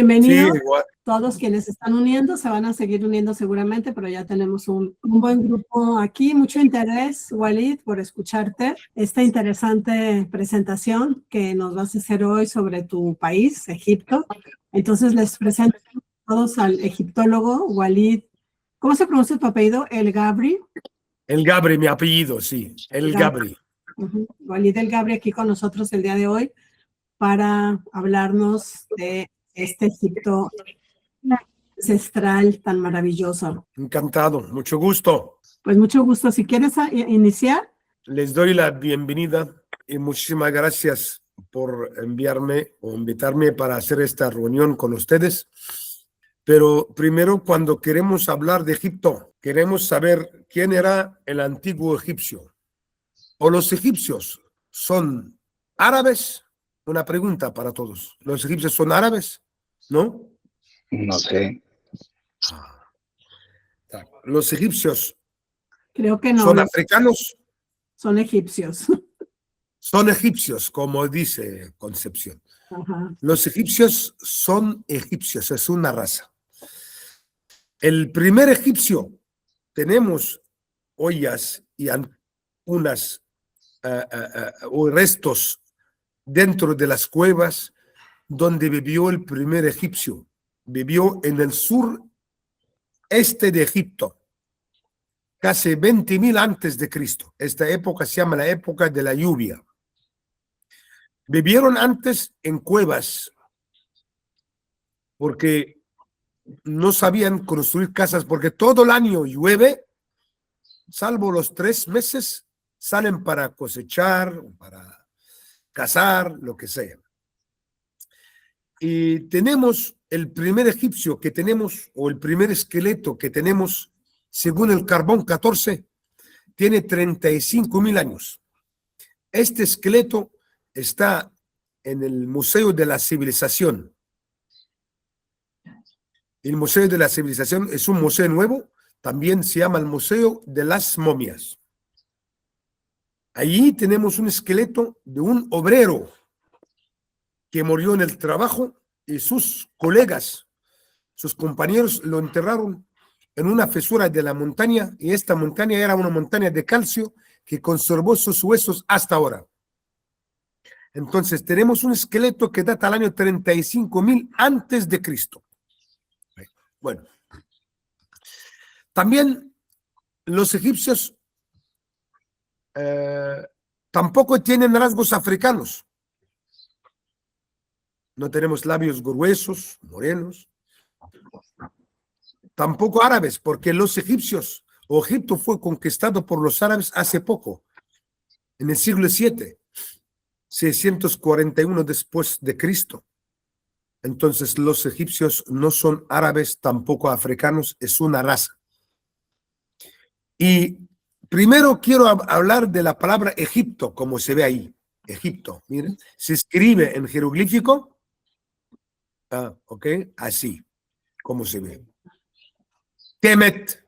Bienvenidos. Sí, igual. Todos quienes están uniendo, se van a seguir uniendo seguramente, pero ya tenemos un buen grupo aquí. Mucho interés, Walid, por escucharte esta interesante presentación que nos vas a hacer hoy sobre tu país, Egipto. Entonces les presento a todos al egiptólogo Walid. ¿Cómo se pronuncia tu apellido? El Gabri. El Gabri, mi apellido, sí. El Gabri. Walid El Gabri aquí con nosotros el día de hoy para hablarnos de este Egipto ancestral tan maravilloso. Encantado, mucho gusto. Pues mucho gusto. Si quieres iniciar. Les doy la bienvenida y muchísimas gracias por enviarme o invitarme para hacer esta reunión con ustedes. Pero primero, cuando queremos hablar de Egipto, queremos saber quién era el antiguo egipcio. ¿O los egipcios son árabes? Una pregunta para todos. ¿Los egipcios son árabes? ¿No? No sé. ¿Los egipcios creo que no, son africanos? Son egipcios. Son egipcios, como dice Concepción. Ajá. Los egipcios son egipcios, es una raza. El primer egipcio, tenemos ollas y unas restos dentro de las cuevas donde vivió el primer egipcio. Vivió en el sur este de Egipto, casi 20.000 antes de Cristo. Esta época se llama la época de la lluvia. Vivieron antes en cuevas porque no sabían construir casas, porque todo el año llueve, salvo los 3 meses, salen para cosechar, para cazar, lo que sea. Y tenemos el primer egipcio que tenemos, o el primer esqueleto que tenemos, según el carbón 14, tiene 35.000 años. Este esqueleto está en el Museo de la Civilización. El Museo de la Civilización es un museo nuevo, también se llama el Museo de las Momias. Allí tenemos un esqueleto de un obrero que murió en el trabajo y sus colegas, sus compañeros lo enterraron en una fisura de la montaña, y esta montaña era una montaña de calcio que conservó sus huesos hasta ahora. Entonces tenemos un esqueleto que data al año 35.000 antes de Cristo. Bueno, también los egipcios tampoco tienen rasgos africanos. No tenemos labios gruesos, morenos. Tampoco árabes, porque los egipcios, o Egipto fue conquistado por los árabes hace poco, en el siglo VII, 641 después de Cristo. Entonces los egipcios no son árabes, tampoco africanos, es una raza. Y primero quiero hablar de la palabra Egipto, como se ve ahí. Egipto, miren, se escribe en jeroglífico, ok, así, como se ve. Kemet.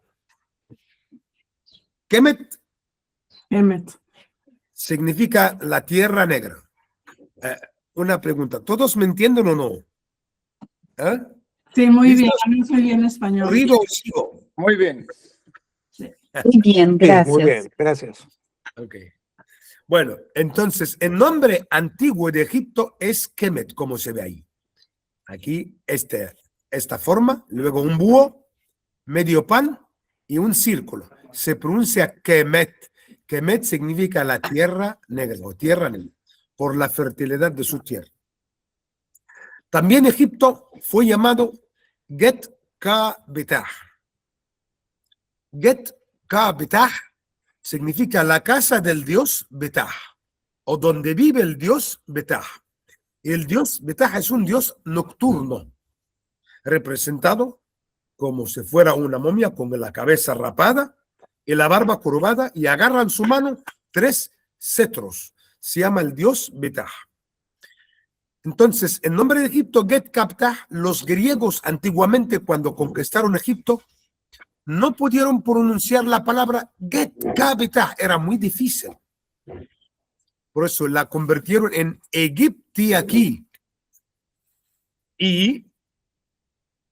Kemet. Kemet. Significa la tierra negra. Una pregunta, ¿todos me entienden o no? Sí, muy bien, no soy bien español. ¿Corrido o sigo? Muy bien. Sí. Muy bien, gracias. Muy bien, gracias. Ok. Bueno, entonces, el nombre antiguo de Egipto es Kemet, como se ve ahí. Aquí, esta forma, luego un búho, medio pan y un círculo. Se pronuncia Kemet. Kemet significa la tierra negra o tierra negra, por la fertilidad de su tierra. También Egipto fue llamado Get Ka Betah. Get Ka Betah significa la casa del dios Betah, o donde vive el dios Betah. El dios Betah es un dios nocturno, representado como si fuera una momia con la cabeza rapada y la barba curvada, y agarra en su mano 3 cetros. Se llama el dios Betah. Entonces, el nombre de Egipto, Get Ka Betah, los griegos antiguamente, cuando conquistaron Egipto, no pudieron pronunciar la palabra Get Ka Betah, era muy difícil. Por eso la convirtieron en Egipti aquí. Y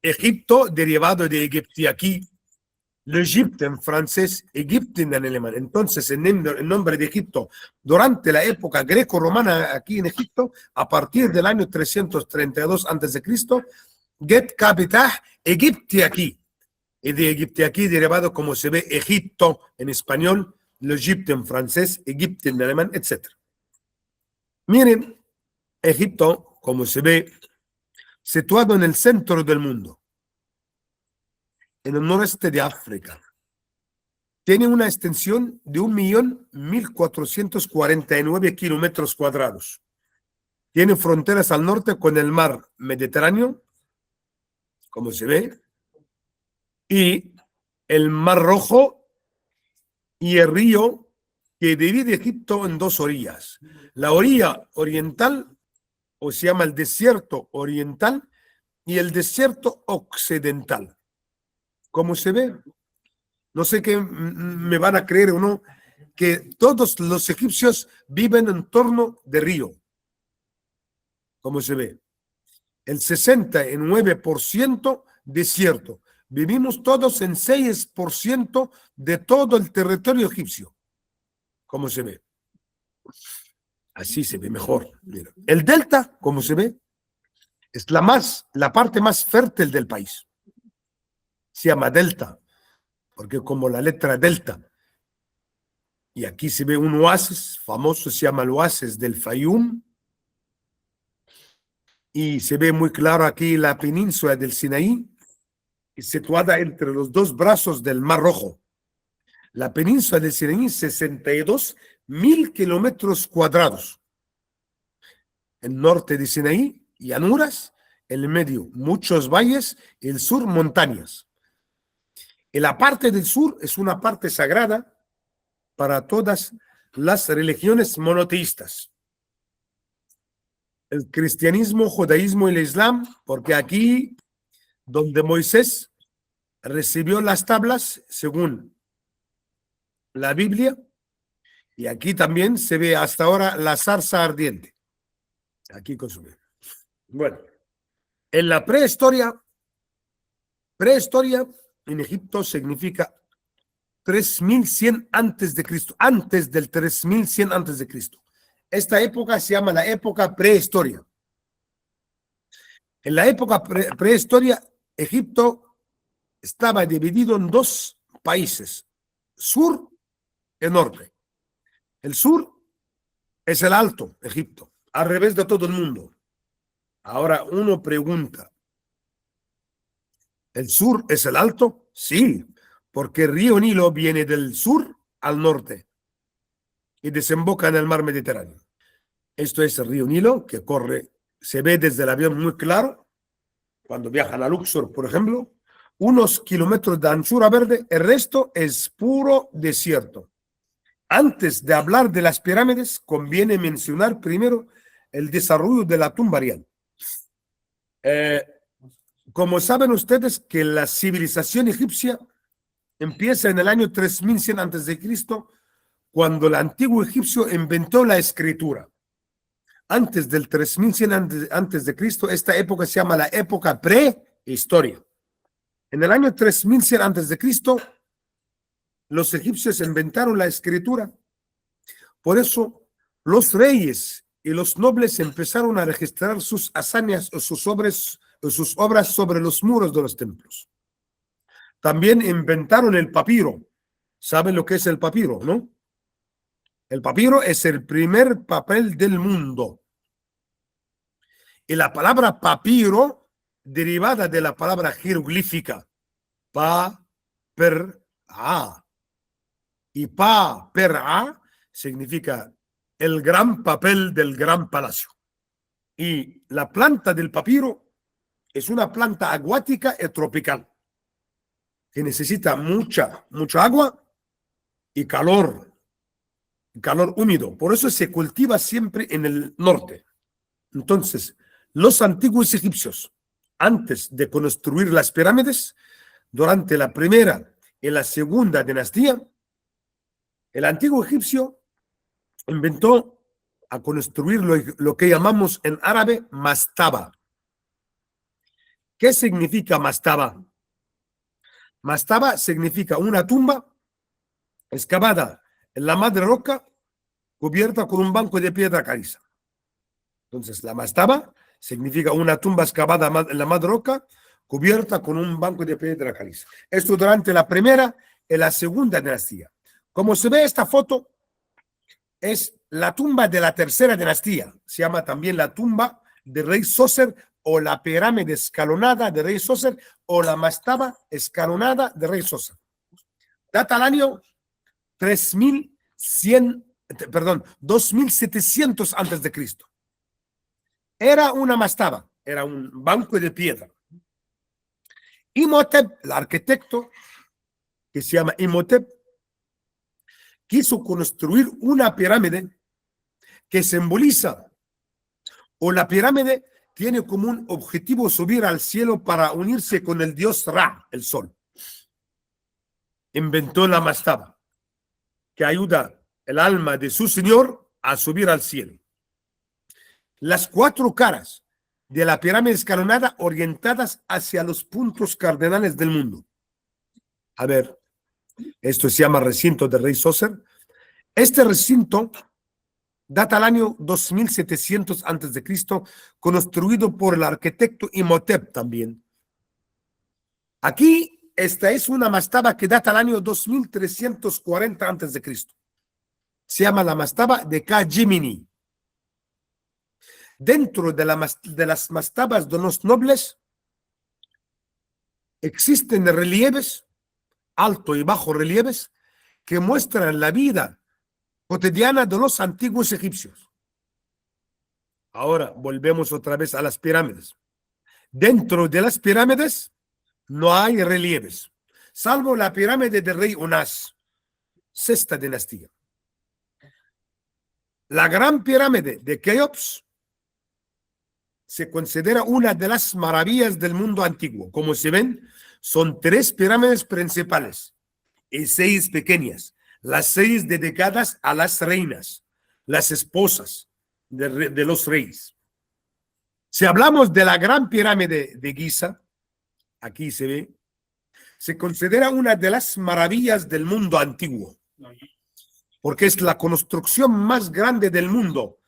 Egipto derivado de Egiptiaquí, l'Égypte en francés, Egipten en alemán. Entonces, el nombre de Egipto durante la época greco-romana aquí en Egipto, a partir del año 332 a.C., Get Capitah Egiptiaquí. Y de Egiptiaquí derivado como se ve Egipto en español, l'Égypte en francés, Egipten en alemán, etc. Miren, Egipto, como se ve, situado en el centro del mundo, en el noreste de África. Tiene una extensión de 1.1449 kilómetros cuadrados. Tiene fronteras al norte con el mar Mediterráneo, como se ve, y el Mar Rojo y el río que divide Egipto en dos orillas. La orilla oriental, o se llama el desierto oriental, y el desierto occidental. Como se ve, no sé qué me van a creer o no, que todos los egipcios viven en torno de río. Como se ve, el 69% desierto. Vivimos todos en 6% de todo el territorio egipcio. Como se ve. Así se ve mejor. Mira. El delta, como se ve, es la parte más fértil del país. Se llama delta, porque como la letra delta. Y aquí se ve un oasis famoso, se llama el oasis del Fayum. Y se ve muy claro aquí la península del Sinaí, situada entre los dos brazos del Mar Rojo. La península del Sinaí, 62.000 kilómetros cuadrados. El norte de Sinaí, llanuras, el medio, muchos valles, el sur, montañas. Y la parte del sur es una parte sagrada para todas las religiones monoteístas. El cristianismo, judaísmo y el islam, porque aquí donde Moisés recibió las tablas según la Biblia, y aquí también se ve hasta ahora la zarza ardiente. Aquí consume. Bueno, en la prehistoria en Egipto significa 3100 antes de Cristo, antes del 3100 antes de Cristo. Esta época se llama la época prehistoria. En la época prehistoria, Egipto estaba dividido en dos países, sur y norte. El sur es el Alto Egipto, al revés de todo el mundo. Ahora uno pregunta, ¿el sur es el Alto? Sí, porque el río Nilo viene del sur al norte y desemboca en el mar Mediterráneo. Esto es el río Nilo que corre, se ve desde el avión muy claro, cuando viajan a Luxor, por ejemplo, unos kilómetros de anchura verde, el resto es puro desierto. Antes de hablar de las pirámides, conviene mencionar primero el desarrollo de la tumba Ariel. Como saben ustedes que la civilización egipcia empieza en el año 3100 a.C., cuando el antiguo egipcio inventó la escritura. Antes del 3100 a.C., esta época se llama la época prehistoria. En el año 3100 a.C., los egipcios inventaron la escritura. Por eso, los reyes y los nobles empezaron a registrar sus hazañas o sus obras sobre los muros de los templos. También inventaron el papiro. ¿Saben lo que es el papiro, no? El papiro es el primer papel del mundo. Y la palabra papiro, derivada de la palabra jeroglífica, pa-per-a. Y pa-per-a significa el gran papel del gran palacio. Y la planta del papiro es una planta acuática y tropical que necesita mucha agua y calor húmedo. Por eso se cultiva siempre en el norte. Entonces, los antiguos egipcios, antes de construir las pirámides, durante la primera y la segunda dinastía, el antiguo egipcio inventó a construir lo que llamamos en árabe mastaba, ¿Qué significa mastaba? Mastaba significa una tumba excavada en la madre roca, cubierta con un banco de piedra caliza. Entonces, la mastaba significa una tumba excavada en la madre roca, cubierta con un banco de piedra caliza. Esto durante la primera y la segunda dinastía. Como se ve esta foto, es la tumba de la tercera dinastía. Se llama también la tumba de rey Zoser o la pirámide escalonada de rey Zoser o la mastaba escalonada de rey Zoser. Data al año 2700 antes de Cristo. Era una mastaba, era un banco de piedra. Imhotep, el arquitecto, que se llama Imhotep, quiso construir una pirámide que simboliza, o la pirámide tiene como un objetivo subir al cielo para unirse con el dios Ra, el sol. Inventó la mastaba, que ayuda el alma de su señor a subir al cielo. Las 4 caras de la pirámide escalonada orientadas hacia los puntos cardinales del mundo. A ver, esto se llama recinto del rey Zoser. Este recinto data al año 2700 antes de Cristo, construido por el arquitecto Imhotep también. Aquí, esta es una mastaba que data al año 2340 antes de Cristo. Se llama la mastaba de Ka-Gemini. Dentro de las mastabas de los nobles existen relieves, alto y bajo relieves, que muestran la vida cotidiana de los antiguos egipcios. Ahora volvemos otra vez a las pirámides. Dentro de las pirámides no hay relieves, salvo la pirámide del rey Unas, sexta dinastía. La gran pirámide de Keops se considera una de las maravillas del mundo antiguo. Como se ven, son 3 pirámides principales y 6 pequeñas. Las 6 dedicadas a las reinas, las esposas de los reyes. Si hablamos de la gran pirámide de Giza, aquí se ve, se considera una de las maravillas del mundo antiguo, porque es la construcción más grande del mundo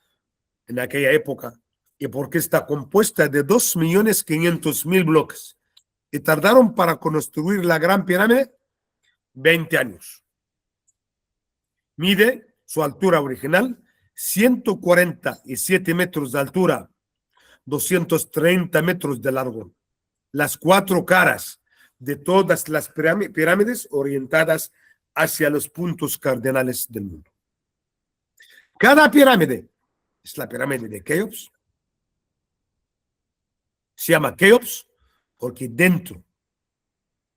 en aquella época y porque está compuesta de 2.500.000 bloques. Y tardaron para construir la gran pirámide 20 años. Mide su altura original 147 metros de altura, 230 metros de largo. Las 4 caras de todas las pirámides orientadas hacia los puntos cardinales del mundo. Cada pirámide es la pirámide de Keops. Se llama Keops porque dentro,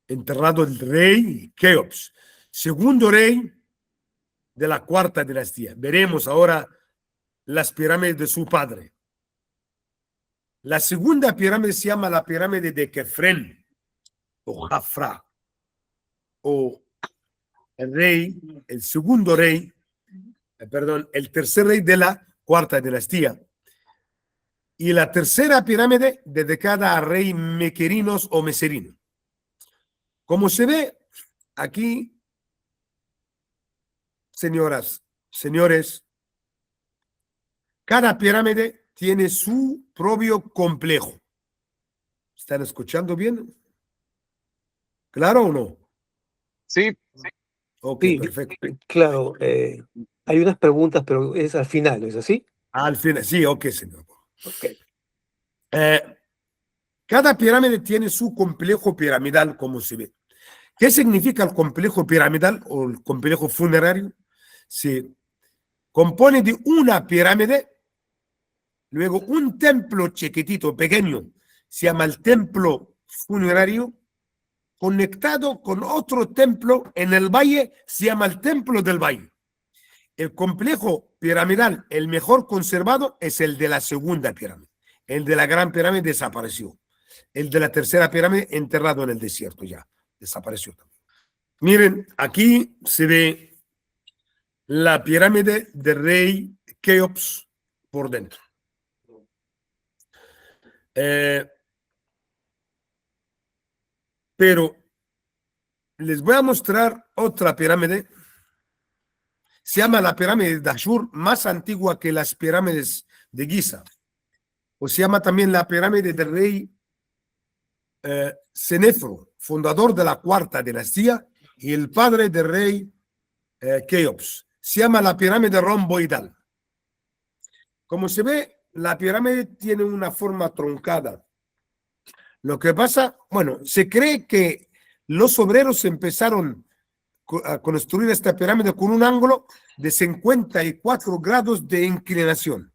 enterrado el rey Keops, segundo rey de la 4ª dinastía. Veremos ahora las pirámides de su padre. La segunda pirámide se llama la pirámide de Kefren o Jafra, o el segundo rey, el tercer rey de la 4ª dinastía. Y la tercera pirámide dedicada a rey Mequerinos o Meserino. Como se ve aquí, señoras, señores, cada pirámide tiene su propio complejo. ¿Están escuchando bien? ¿Claro o no? Sí, Ok, sí, perfecto. claro. Hay unas preguntas, pero es al final, ¿no es así? Al final, sí, ok, señor. Ok. Cada pirámide tiene su complejo piramidal, como se ve. ¿Qué significa el complejo piramidal o el complejo funerario? Se compone de una pirámide, luego un templo chiquitito, pequeño, se llama el templo funerario, conectado con otro templo en el valle, se llama el templo del valle. El complejo piramidal, el mejor conservado, es el de la segunda pirámide. El de la gran pirámide desapareció. El de la tercera pirámide enterrado en el desierto ya. Desapareció también. Miren, aquí se ve la pirámide del rey Keops por dentro. Pero les voy a mostrar otra pirámide. Se llama la pirámide de Ashur, más antigua que las pirámides de Giza. O se llama también la pirámide del rey Senefro, fundador de la cuarta dinastía y el padre del rey Keops. Se llama la pirámide romboidal. Como se ve, la pirámide tiene una forma truncada. Lo que pasa, bueno, se cree que los obreros empezaron a construir esta pirámide con un ángulo de 54 grados de inclinación.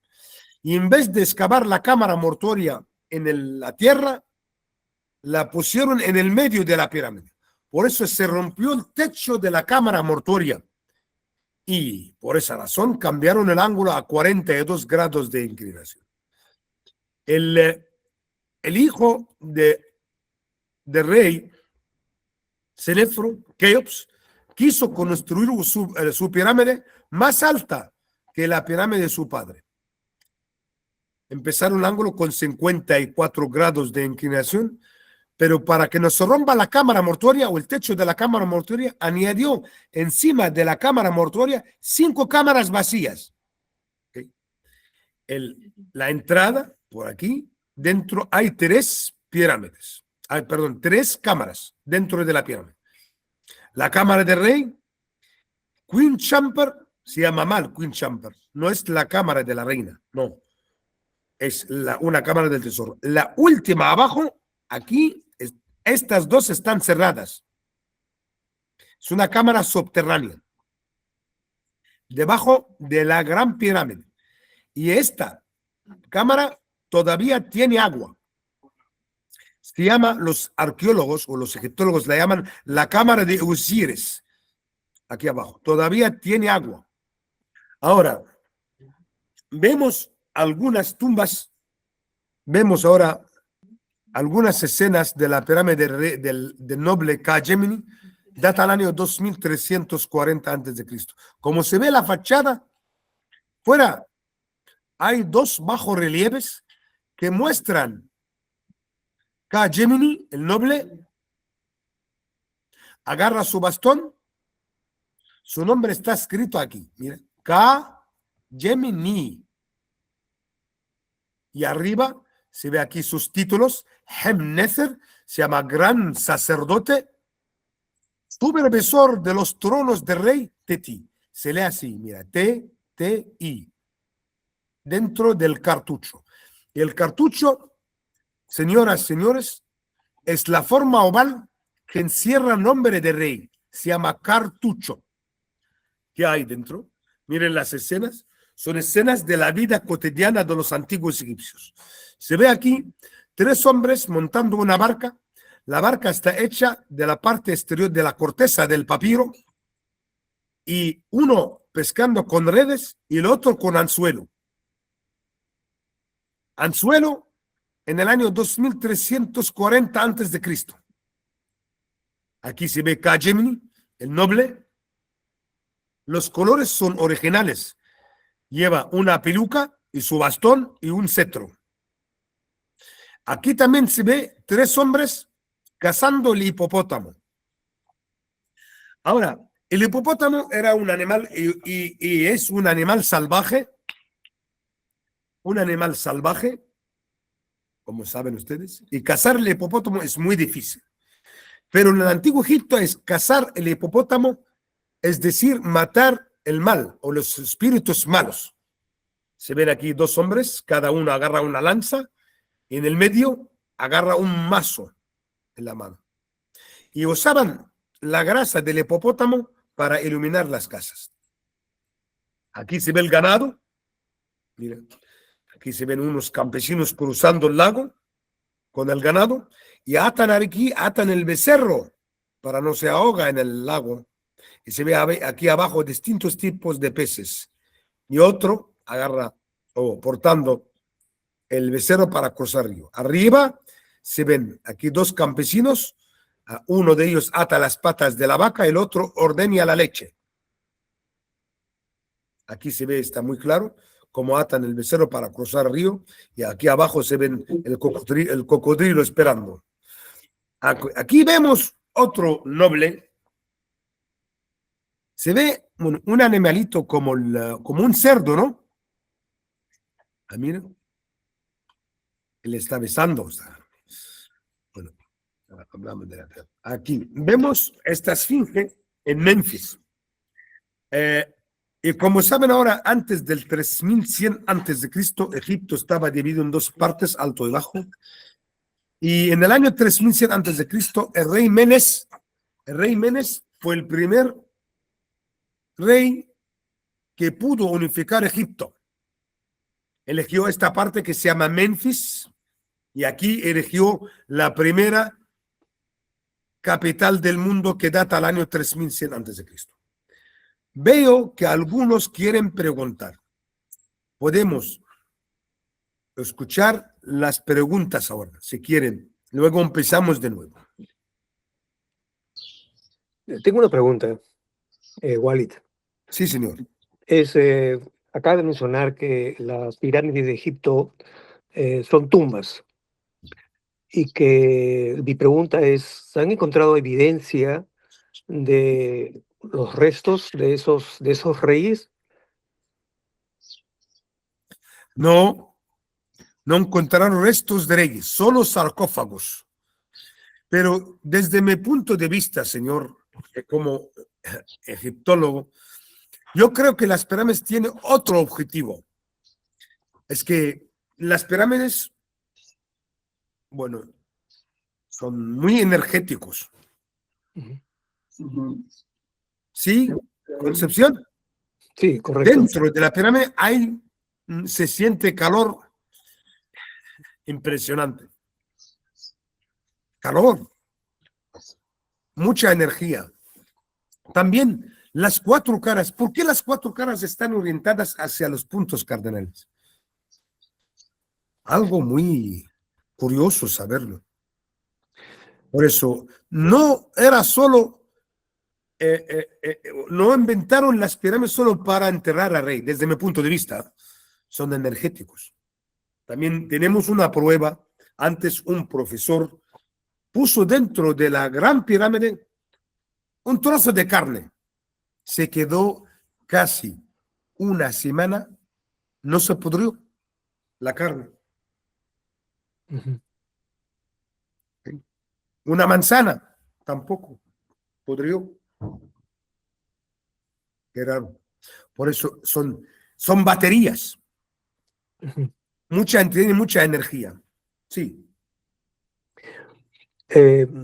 Y en vez de excavar la cámara mortuoria en la tierra, la pusieron en el medio de la pirámide. Por eso se rompió el techo de la cámara mortuoria. Y por esa razón cambiaron el ángulo a 42 grados de inclinación. El hijo del rey Senefro, Keops, quiso construir su pirámide más alta que la pirámide de su padre. Empezaron el ángulo con 54 grados de inclinación, pero para que no se rompa la cámara mortuoria o el techo de la cámara mortuoria, añadió encima de la cámara mortuoria 5 cámaras vacías. ¿Okay? La entrada, por aquí, dentro hay 3 pirámides. Perdón, 3 cámaras dentro de la pirámide. La cámara del rey, Queen Chamber, se llama mal Queen Chamber, no es la cámara de la reina, no. Es una cámara del tesoro. La última abajo, aquí, estas 2 están cerradas. Es una cámara subterránea, debajo de la gran pirámide. Y esta cámara todavía tiene agua. Se llama, los arqueólogos o los egiptólogos la llaman la cámara de Osiris. Aquí abajo, todavía tiene agua. Ahora, vemos algunas tumbas, vemos ahora algunas escenas de la pirámide del noble Ka-Gemini, data al año 2340 a.C. Como se ve la fachada, fuera hay 2 bajorrelieves que muestran Ka-Gemini, el noble, agarra su bastón, su nombre está escrito aquí, mira, Ka-Gemini. Y arriba se ve aquí sus títulos. Hemnefer se llama gran sacerdote, supervisor de los tronos del rey Teti. Se lee así, mira, T-T-I, dentro del cartucho. Y el cartucho, señoras y señores, es la forma oval que encierra el nombre de rey. Se llama cartucho. ¿Qué hay dentro? Miren las escenas. Son escenas de la vida cotidiana de los antiguos egipcios. Se ve aquí 3 hombres montando una barca. La barca está hecha de la parte exterior de la corteza del papiro y uno pescando con redes y el otro con anzuelo. Anzuelo en el año 2340 a.C. Aquí se ve Ka-Gemini, el noble. Los colores son originales. Lleva una peluca y su bastón y un cetro. Aquí también se ve 3 hombres cazando el hipopótamo. Ahora, el hipopótamo era un animal y es un animal salvaje. Un animal salvaje, como saben ustedes. Y cazar el hipopótamo es muy difícil. Pero en el antiguo Egipto cazar el hipopótamo, es decir, matar el mal o los espíritus malos. Se ven aquí 2 hombres, cada uno agarra una lanza y en el medio agarra un mazo en la mano. Y usaban la grasa del hipopótamo para iluminar las casas. Aquí se ve el ganado. Miren, aquí se ven unos campesinos cruzando el lago con el ganado y atan el becerro para no se ahoga en el lago. Y se ve aquí abajo distintos tipos de peces. Y otro agarra portando el becerro para cruzar el río. Arriba se ven aquí 2 campesinos. Uno de ellos ata las patas de la vaca, el otro ordeña la leche. Aquí se ve, está muy claro, cómo atan el becerro para cruzar el río. Y aquí abajo se ven el cocodrilo esperando. Aquí vemos otro noble. Se ve un animalito como un cerdo, ¿no? Ah, mira, él está besando. O sea, bueno, hablamos de aquí vemos esta esfinge en Memphis. Y como saben ahora, antes del 3100 antes de Cristo, Egipto estaba dividido en dos partes, alto y bajo. Y en el año 3100 antes de Cristo, el rey Menes fue el primer rey que pudo unificar Egipto. Eligió esta parte que se llama Memphis y aquí eligió la primera capital del mundo que data al año 3100 antes de Cristo. Veo que algunos quieren preguntar. Podemos escuchar las preguntas ahora, si quieren. Luego empezamos de nuevo. Tengo una pregunta, Walid. Sí, señor. Acaba de mencionar que las pirámides de Egipto son tumbas y que mi pregunta es, ¿se han encontrado evidencia de los restos de esos reyes? No encontraron restos de reyes, solo sarcófagos. Pero desde mi punto de vista, señor, como egiptólogo, yo creo que las pirámides tienen otro objetivo. Es que las pirámides, bueno, son muy energéticos. ¿Sí, Concepción? Sí, correcto. Dentro de la pirámide se siente calor impresionante. Calor, mucha energía. También las cuatro caras. ¿Por qué las cuatro caras están orientadas hacia los puntos cardinales? Algo muy curioso saberlo. Por eso, no era solo, no inventaron las pirámides solo para enterrar al rey. Desde mi punto de vista, son energéticos. También tenemos una prueba. Antes un profesor puso dentro de la gran pirámide un trozo de carne. Se quedó casi una semana, no se pudrió la carne. Una manzana tampoco pudrió. Qué raro. Por eso son baterías. Tienen mucha energía. Sí.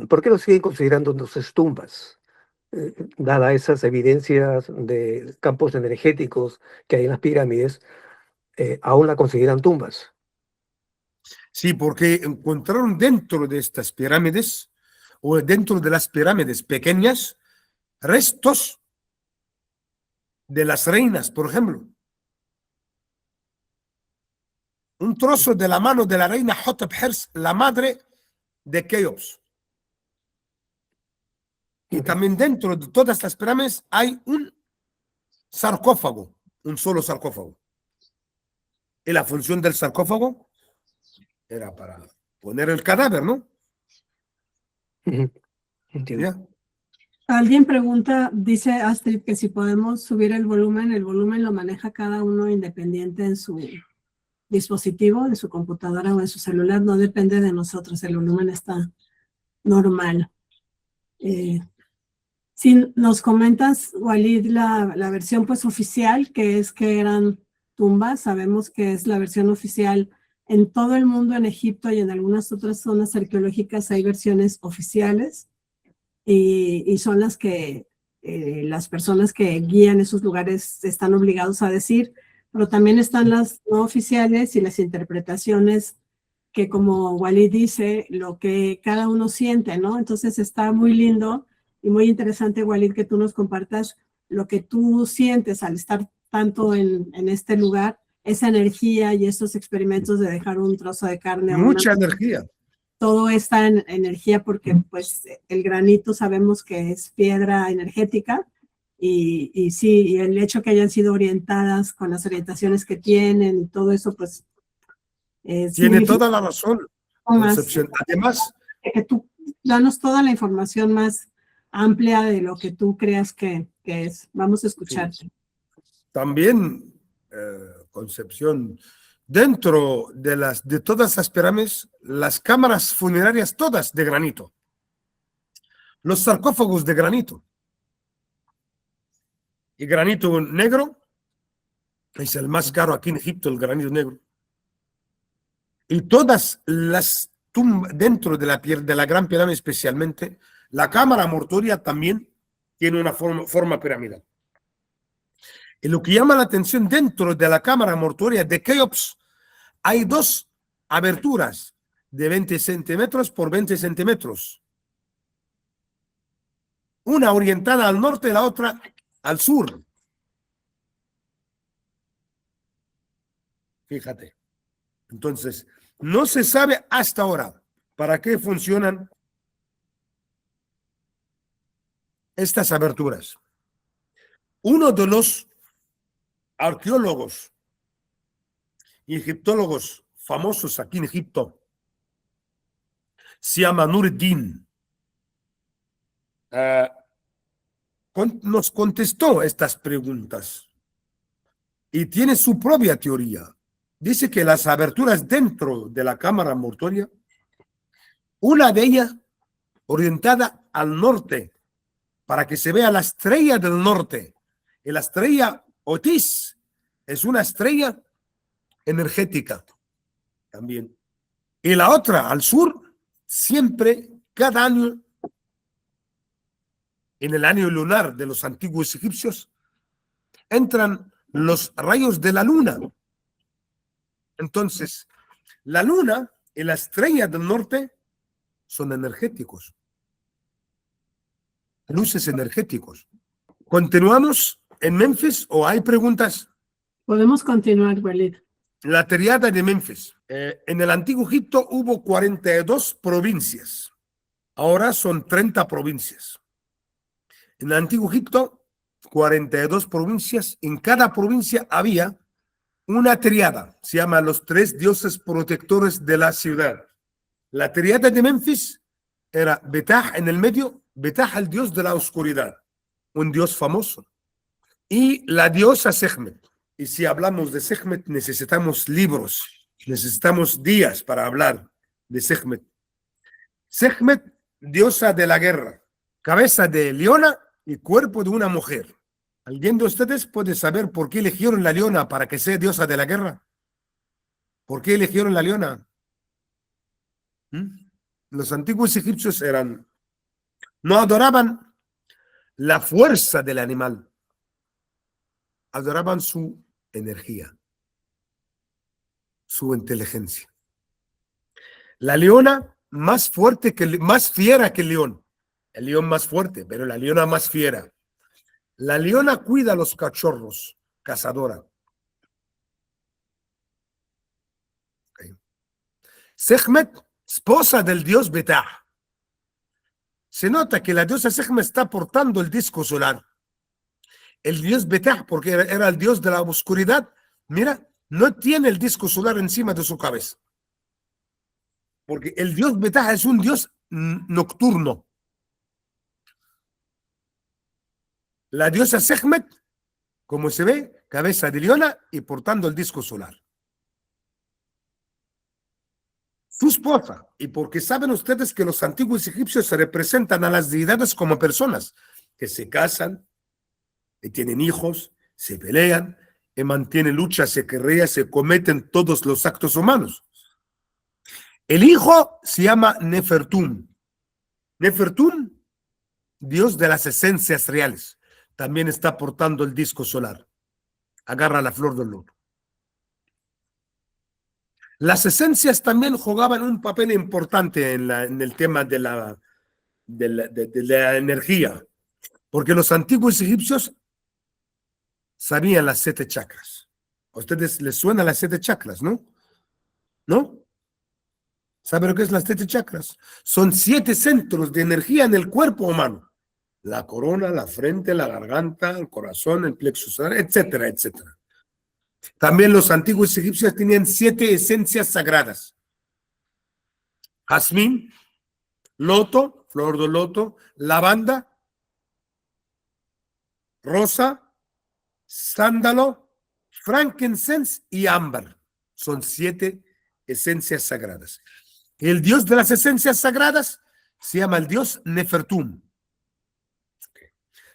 ¿Por qué lo siguen considerando entonces tumbas? Dadas esas evidencias de campos energéticos que hay en las pirámides, aún la consideran tumbas. Sí, porque encontraron dentro de estas pirámides o dentro de las pirámides pequeñas restos de las reinas, por ejemplo. Un trozo de la mano de la reina Hotep-Hers, la madre de Keops. Y también dentro de todas las pirámides hay un sarcófago, un solo sarcófago. Y la función del sarcófago era para poner el cadáver, ¿no? Entiendo. ¿Ya? Alguien pregunta, dice Astrid, que si podemos subir el volumen lo maneja cada uno independiente en su dispositivo, en su computadora o en su celular, no depende de nosotros, el volumen está normal. Si nos comentas, Walid, la versión pues oficial, que es que eran tumbas, sabemos que es la versión oficial en todo el mundo, en Egipto y en algunas otras zonas arqueológicas hay versiones oficiales y son las que las personas que guían esos lugares están obligados a decir, pero también están las no oficiales y las interpretaciones que, como Walid dice, lo que cada uno siente, ¿no? Entonces está muy lindo y muy interesante, Walid, que tú nos compartas lo que tú sientes al estar tanto en este lugar, esa energía y esos experimentos de dejar un trozo de carne. Mucha energía. Todo está en energía porque pues el granito sabemos que es piedra energética y sí, y el hecho que hayan sido orientadas con las orientaciones que tienen y todo eso pues tiene toda la razón, Concepción. Además, que tú danos toda la información más amplia de lo que tú creas que es. Vamos a escucharte. También, Concepción, dentro de todas las pirámides, las cámaras funerarias todas de granito, los sarcófagos de granito, y granito negro es el más caro aquí en Egipto, el granito negro. Y todas las tumbas dentro de la Gran Pirámide, especialmente, la cámara mortuoria también tiene una forma piramidal. Y lo que llama la atención, dentro de la cámara mortuoria de Keops hay dos aberturas de 20 centímetros por 20 centímetros. Una orientada al norte y la otra al sur. Fíjate. Entonces, no se sabe hasta ahora para qué funcionan estas aberturas. Uno de los arqueólogos y egiptólogos famosos aquí en Egipto se llama Nureddin. Nos contestó estas preguntas y tiene su propia teoría. Dice que las aberturas dentro de la cámara mortuoria, una de ellas orientada al norte, para que se vea la estrella del norte. Y la estrella Otis es una estrella energética también. Y la otra al sur, siempre, cada año, en el año lunar de los antiguos egipcios, entran los rayos de la luna. Entonces, la luna y la estrella del norte son energéticos. Luces energéticos. ¿Continuamos en Memphis o hay preguntas? Podemos continuar, Walid. La triada de Memphis. En el antiguo Egipto hubo 42 provincias. Ahora son 30 provincias. En el antiguo Egipto, 42 provincias. En cada provincia había una triada. Se llama los 3 dioses protectores de la ciudad. La triada de Memphis era Betah en el medio, Betah el dios de la oscuridad, un dios famoso. Y la diosa Sekhmet. Y si hablamos de Sekhmet, necesitamos libros, necesitamos días para hablar de Sekhmet. Sekhmet, diosa de la guerra, cabeza de leona y cuerpo de una mujer. ¿Alguien de ustedes puede saber por qué eligieron la leona para que sea diosa de la guerra? ¿Por qué eligieron la leona? Los antiguos egipcios no adoraban la fuerza del animal, adoraban su energía, su inteligencia. La leona más fuerte más fiera que el león más fuerte, pero la leona más fiera. La leona cuida a los cachorros, cazadora. Okay. Sekhmet, esposa del dios Betah. Se nota que la diosa Sekhmet está portando el disco solar. El dios Betah, porque era el dios de la oscuridad, mira, no tiene el disco solar encima de su cabeza. Porque el dios Betah es un dios nocturno. La diosa Sekhmet, como se ve, cabeza de leona y portando el disco solar. Su esposa, y porque saben ustedes que los antiguos egipcios se representan a las deidades como personas que se casan, y tienen hijos, se pelean, y mantienen luchas, se guerrean, se cometen todos los actos humanos. El hijo se llama Nefertum. Nefertum, dios de las esencias reales, también está portando el disco solar. Agarra la flor del loto. Las esencias también jugaban un papel importante en el tema de la energía, porque los antiguos egipcios sabían las 7 chakras. A ustedes les suenan las 7 chakras, ¿no? ¿No? ¿Saben lo que es las 7 chakras? Son 7 centros de energía en el cuerpo humano. La corona, la frente, la garganta, el corazón, el plexo solar, etcétera, etcétera. También los antiguos egipcios tenían 7 esencias sagradas. Jazmín, loto, flor de loto, lavanda, rosa, sándalo, frankincense y ámbar. Son 7 esencias sagradas. El dios de las esencias sagradas se llama el dios Nefertum.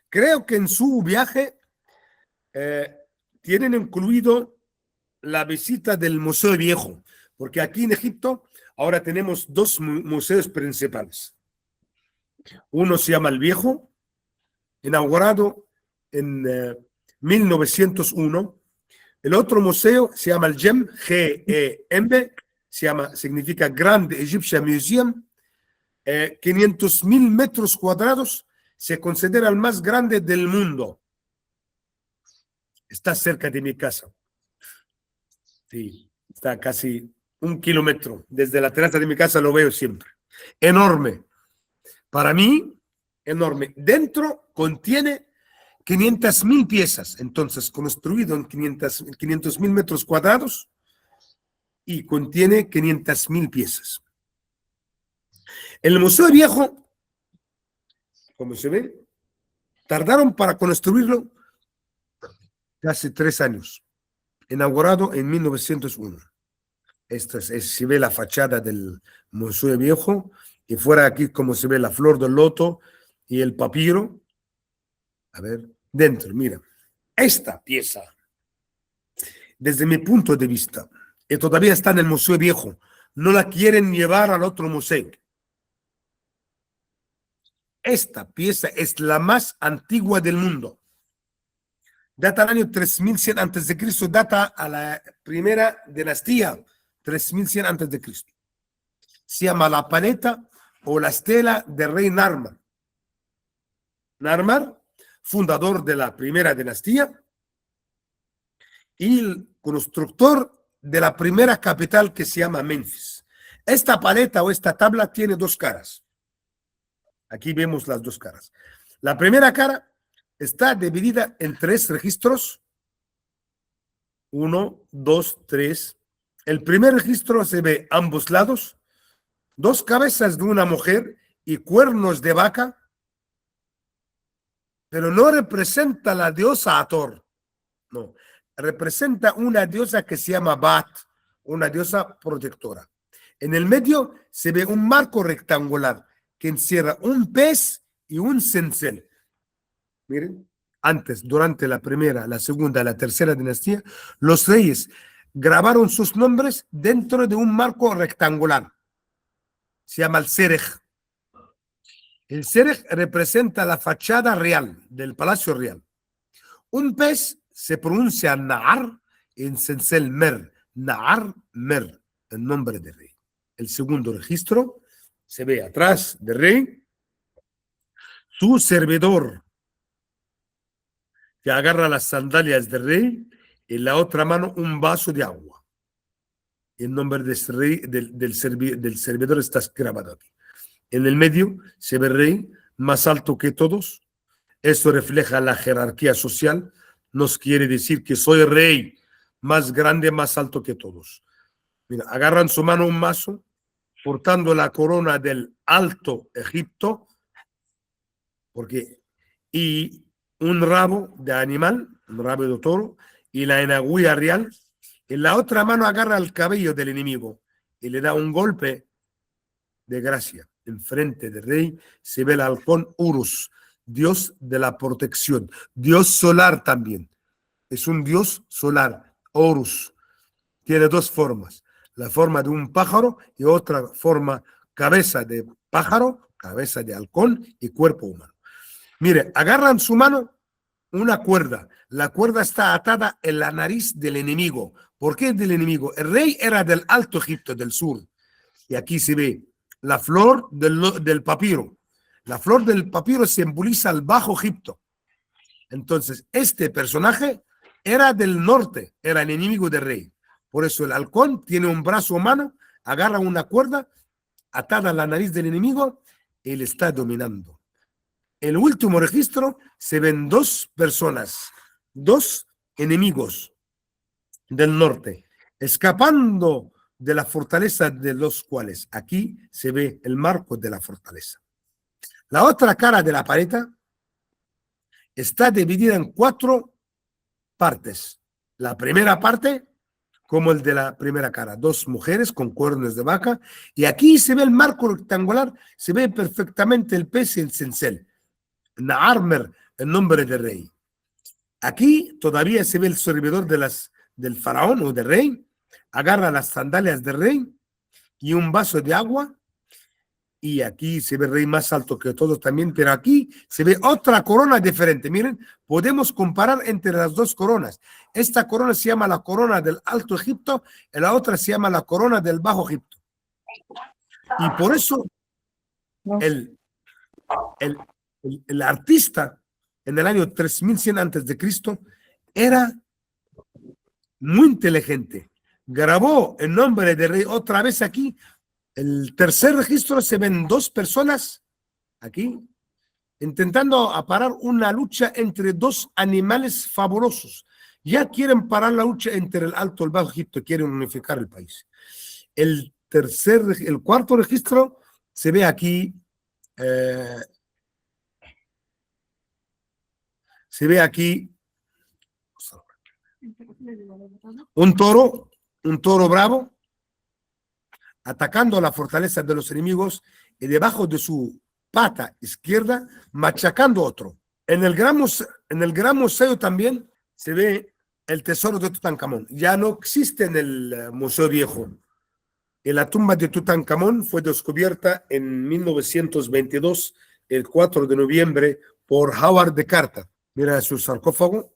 Creo que en su viaje tienen incluido la visita del Museo Viejo, porque aquí en Egipto ahora tenemos 2 museos principales. Uno se llama el Viejo, inaugurado en 1901. El otro museo se llama el GEM, G-E-M, significa Grand Egyptian Museum. 500.000 metros cuadrados, se considera el más grande del mundo. Está cerca de mi casa. Sí, está casi 1 kilómetro. Desde la terraza de mi casa lo veo siempre. Enorme. Para mí, enorme. Dentro contiene 500.000 piezas. Entonces, construido en 500.000 metros cuadrados y contiene 500.000 piezas. El Museo Viejo, como se ve, tardaron para construirlo casi 3 años. Inaugurado en 1901. Se ve la fachada del Museo Viejo y fuera aquí como se ve la flor del loto y el papiro. A ver, dentro, mira. Esta pieza, desde mi punto de vista, y todavía está en el Museo Viejo, no la quieren llevar al otro museo. Esta pieza es la más antigua del mundo. Data al año 3100 a.C., data a la primera dinastía, 3100 a.C. Se llama la paleta o la estela del rey Narmer. Narmer, fundador de la primera dinastía y el constructor de la primera capital que se llama Menfis. Esta paleta o esta tabla tiene 2 caras. Aquí vemos las 2 caras. La primera cara está dividida en 3 registros. 1, 2, 3. El primer registro se ve ambos lados, 2 cabezas de una mujer y cuernos de vaca, pero no representa la diosa Hathor. No, representa una diosa que se llama Bat, una diosa protectora. En el medio se ve un marco rectangular que encierra un pez y un cincel. Miren, antes, durante la primera, la segunda, la tercera dinastía, los reyes grabaron sus nombres dentro de un marco rectangular. Se llama el Serej. El Serej representa la fachada real del Palacio Real. Un pez se pronuncia Naar en cincel Mer. Naar Mer, el nombre del rey. El segundo registro se ve atrás del rey, su servidor que agarra las sandalias del rey, en la otra mano un vaso de agua. El nombre de ese rey, del servidor está grabado aquí. En el medio se ve el rey más alto que todos. Esto refleja la jerarquía social. Nos quiere decir que soy rey más grande, más alto que todos. Mira, agarran su mano un mazo, portando la corona del Alto Egipto, y un rabo de animal, un rabo de toro, y la enagüilla real. En la otra mano agarra el cabello del enemigo y le da un golpe de gracia. Enfrente del rey se ve el halcón Urus, dios de la protección, dios solar también. Es un dios solar, Horus. Tiene 2 formas, la forma de un pájaro y otra forma, cabeza de pájaro, cabeza de halcón y cuerpo humano. Mire, agarran su mano una cuerda. La cuerda está atada en la nariz del enemigo. ¿Por qué del enemigo? El rey era del Alto Egipto, del sur. Y aquí se ve la flor del papiro. La flor del papiro simboliza el Bajo Egipto. Entonces, este personaje era del norte, era el enemigo del rey. Por eso el halcón tiene un brazo humano, agarra una cuerda atada a la nariz del enemigo y le está dominando. El último registro se ven 2 personas, 2 enemigos del norte, escapando de la fortaleza de los cuales aquí se ve el marco de la fortaleza. La otra cara de la pared está dividida en 4 partes. La primera parte, como el de la primera cara, 2 mujeres con cuernos de vaca, y aquí se ve el marco rectangular, se ve perfectamente el pez y el cincel. Naarmer, el nombre del rey. Aquí todavía se ve el servidor del faraón o del rey, agarra las sandalias del rey y un vaso de agua, y aquí se ve el rey más alto que todos también, pero aquí se ve otra corona diferente. Miren, podemos comparar entre las 2 coronas. Esta corona se llama la corona del Alto Egipto y la otra se llama la corona del Bajo Egipto. Y por eso el, el artista en el año 3100 antes de Cristo era muy inteligente. Grabó el nombre del rey otra vez aquí. El tercer registro se ven 2 personas aquí intentando parar una lucha entre 2 animales fabulosos. Ya quieren parar la lucha entre el Alto y el Bajo Egipto, quieren unificar el país. El cuarto registro se ve aquí, un toro bravo atacando la fortaleza de los enemigos y debajo de su pata izquierda machacando otro. En el gran museo también se ve el tesoro de Tutankamón. Ya no existe en el Museo Viejo. Y la tumba de Tutankamón fue descubierta en 1922, el 4 de noviembre, por Howard de Carter. Mira su sarcófago.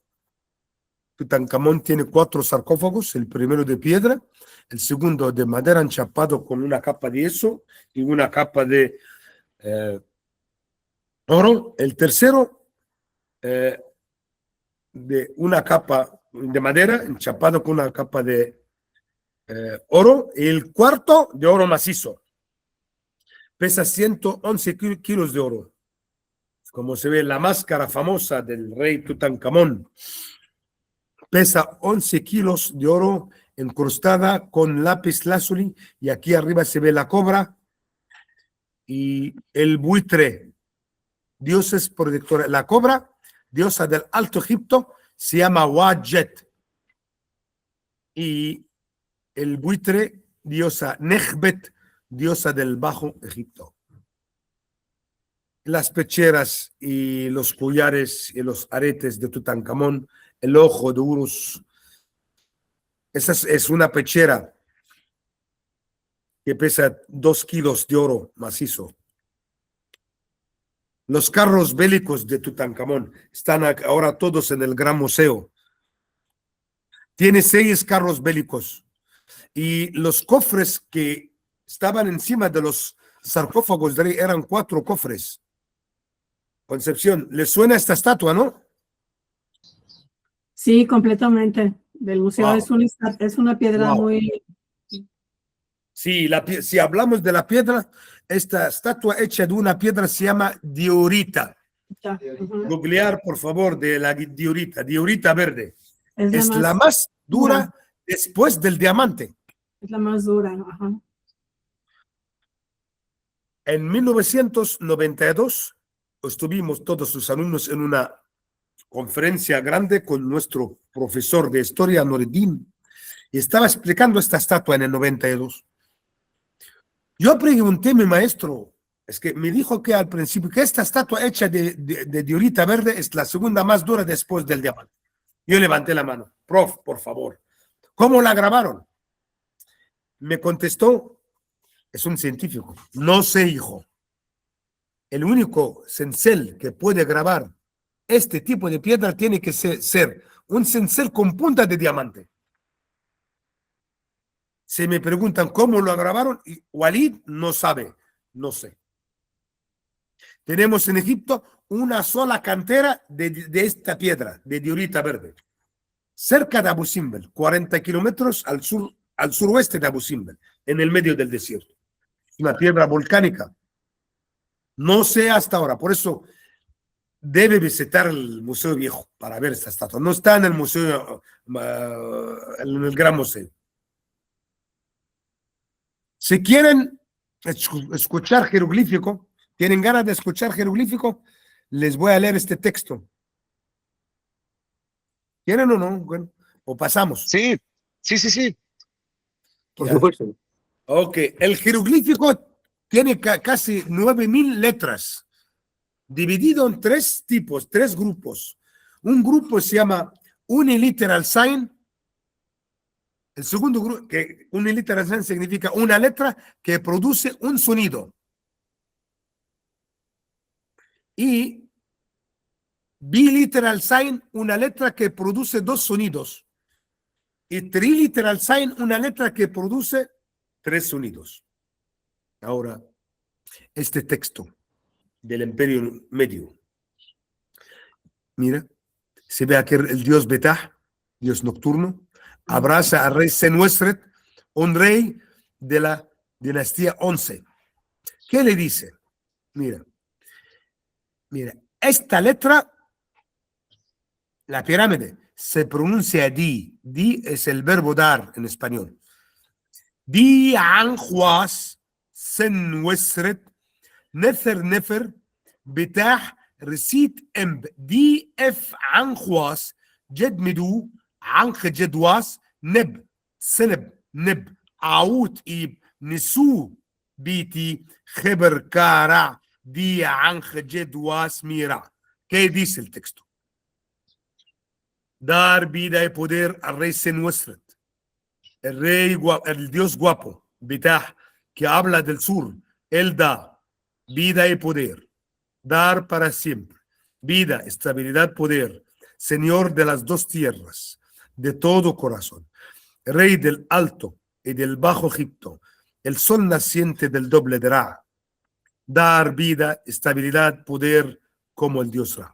Tutankamón tiene 4 sarcófagos, el primero de piedra, el segundo de madera enchapado con una capa de yeso y una capa de oro, el tercero de una capa de madera enchapado con una capa de oro, y el cuarto de oro macizo. Pesa 111 kilos de oro. Como se ve, la máscara famosa del rey Tutankamón pesa 11 kilos de oro incrustada con lápiz lazuli, y aquí arriba se ve la cobra y el buitre, dioses protectores. La cobra, diosa del Alto Egipto, se llama Wadjet, y el buitre, diosa Nechbet, diosa del Bajo Egipto. Las pecheras y los collares y los aretes de Tutankamón, el ojo de Urus. Esa es una pechera que pesa 2 kilos de oro macizo. Los carros bélicos de Tutankamón están ahora todos en el Gran Museo. Tiene 6 carros bélicos. Y los cofres que estaban encima de los sarcófagos de rey eran 4 cofres. Concepción, ¿le suena esta estatua, no? Sí, completamente. Del museo Wow. es una piedra Wow. muy... Sí, si hablamos de la piedra, esta estatua hecha de una piedra se llama diorita. Googlear, por favor, de la diorita verde. Es la más dura después del diamante. Es la más dura. Ajá. En 1992 estuvimos todos los alumnos en una conferencia grande con nuestro profesor de historia, Noreddin, y estaba explicando esta estatua en el 92. Yo pregunté a mi maestro, es que me dijo que al principio que esta estatua hecha de diorita verde es la segunda más dura después del diamante. Yo levanté la mano. Prof, por favor, ¿cómo la grabaron? Me contestó, es un científico. No sé, hijo. El único cincel que puede grabar este tipo de piedra tiene que ser un cincel con punta de diamante. Se me preguntan cómo lo grabaron, y Walid no sabe, no sé. Tenemos en Egipto una sola cantera de esta piedra, de diorita verde, cerca de Abu Simbel, 40 kilómetros al suroeste de Abu Simbel, en el medio del desierto. Una piedra volcánica. No sé hasta ahora, por eso debe visitar el Museo Viejo para ver esta estatua. No está en el museo, en el Gran Museo. Si quieren escuchar jeroglífico, tienen ganas de escuchar jeroglífico, les voy a leer este texto. ¿Quieren o no? Bueno, o pasamos. Sí, sí, sí, sí. Por Ya. supuesto. Ok, el jeroglífico tiene casi 9.000 letras, dividido en tres tipos, tres grupos. Un grupo se llama Uniliteral Sign. El segundo grupo, que Uniliteral Sign significa una letra que produce un sonido. Y Biliteral Sign, una letra que produce dos sonidos. Y Triliteral Sign, una letra que produce tres sonidos. Ahora, este texto del Imperio Medio. Mira, se ve aquí el dios Betah, dios nocturno, abraza al rey Senwesret, un rey de la dinastía 11. ¿Qué le dice? Mira, esta letra, la pirámide, se pronuncia di. Di es el verbo dar en español. Di anjuas, Senwesret, Nefer Nefer, Betah, رسيت امب دي اف عنخواس جد مدو عنخ جدواس نب سنب نب عوت ايب نسو بيتي خبر كارع دي عنخ جدواس ميرع. ¿Qué dice el texto? Dar vida y poder al rey Senwesret, el rey el dios guapo, Betah, que habla del sur. Él da vida y poder. Dar para siempre, vida, estabilidad, poder, Señor de las dos tierras, de todo corazón, Rey del Alto y del Bajo Egipto, el sol naciente del doble de Ra, dar vida, estabilidad, poder, como el Dios Ra.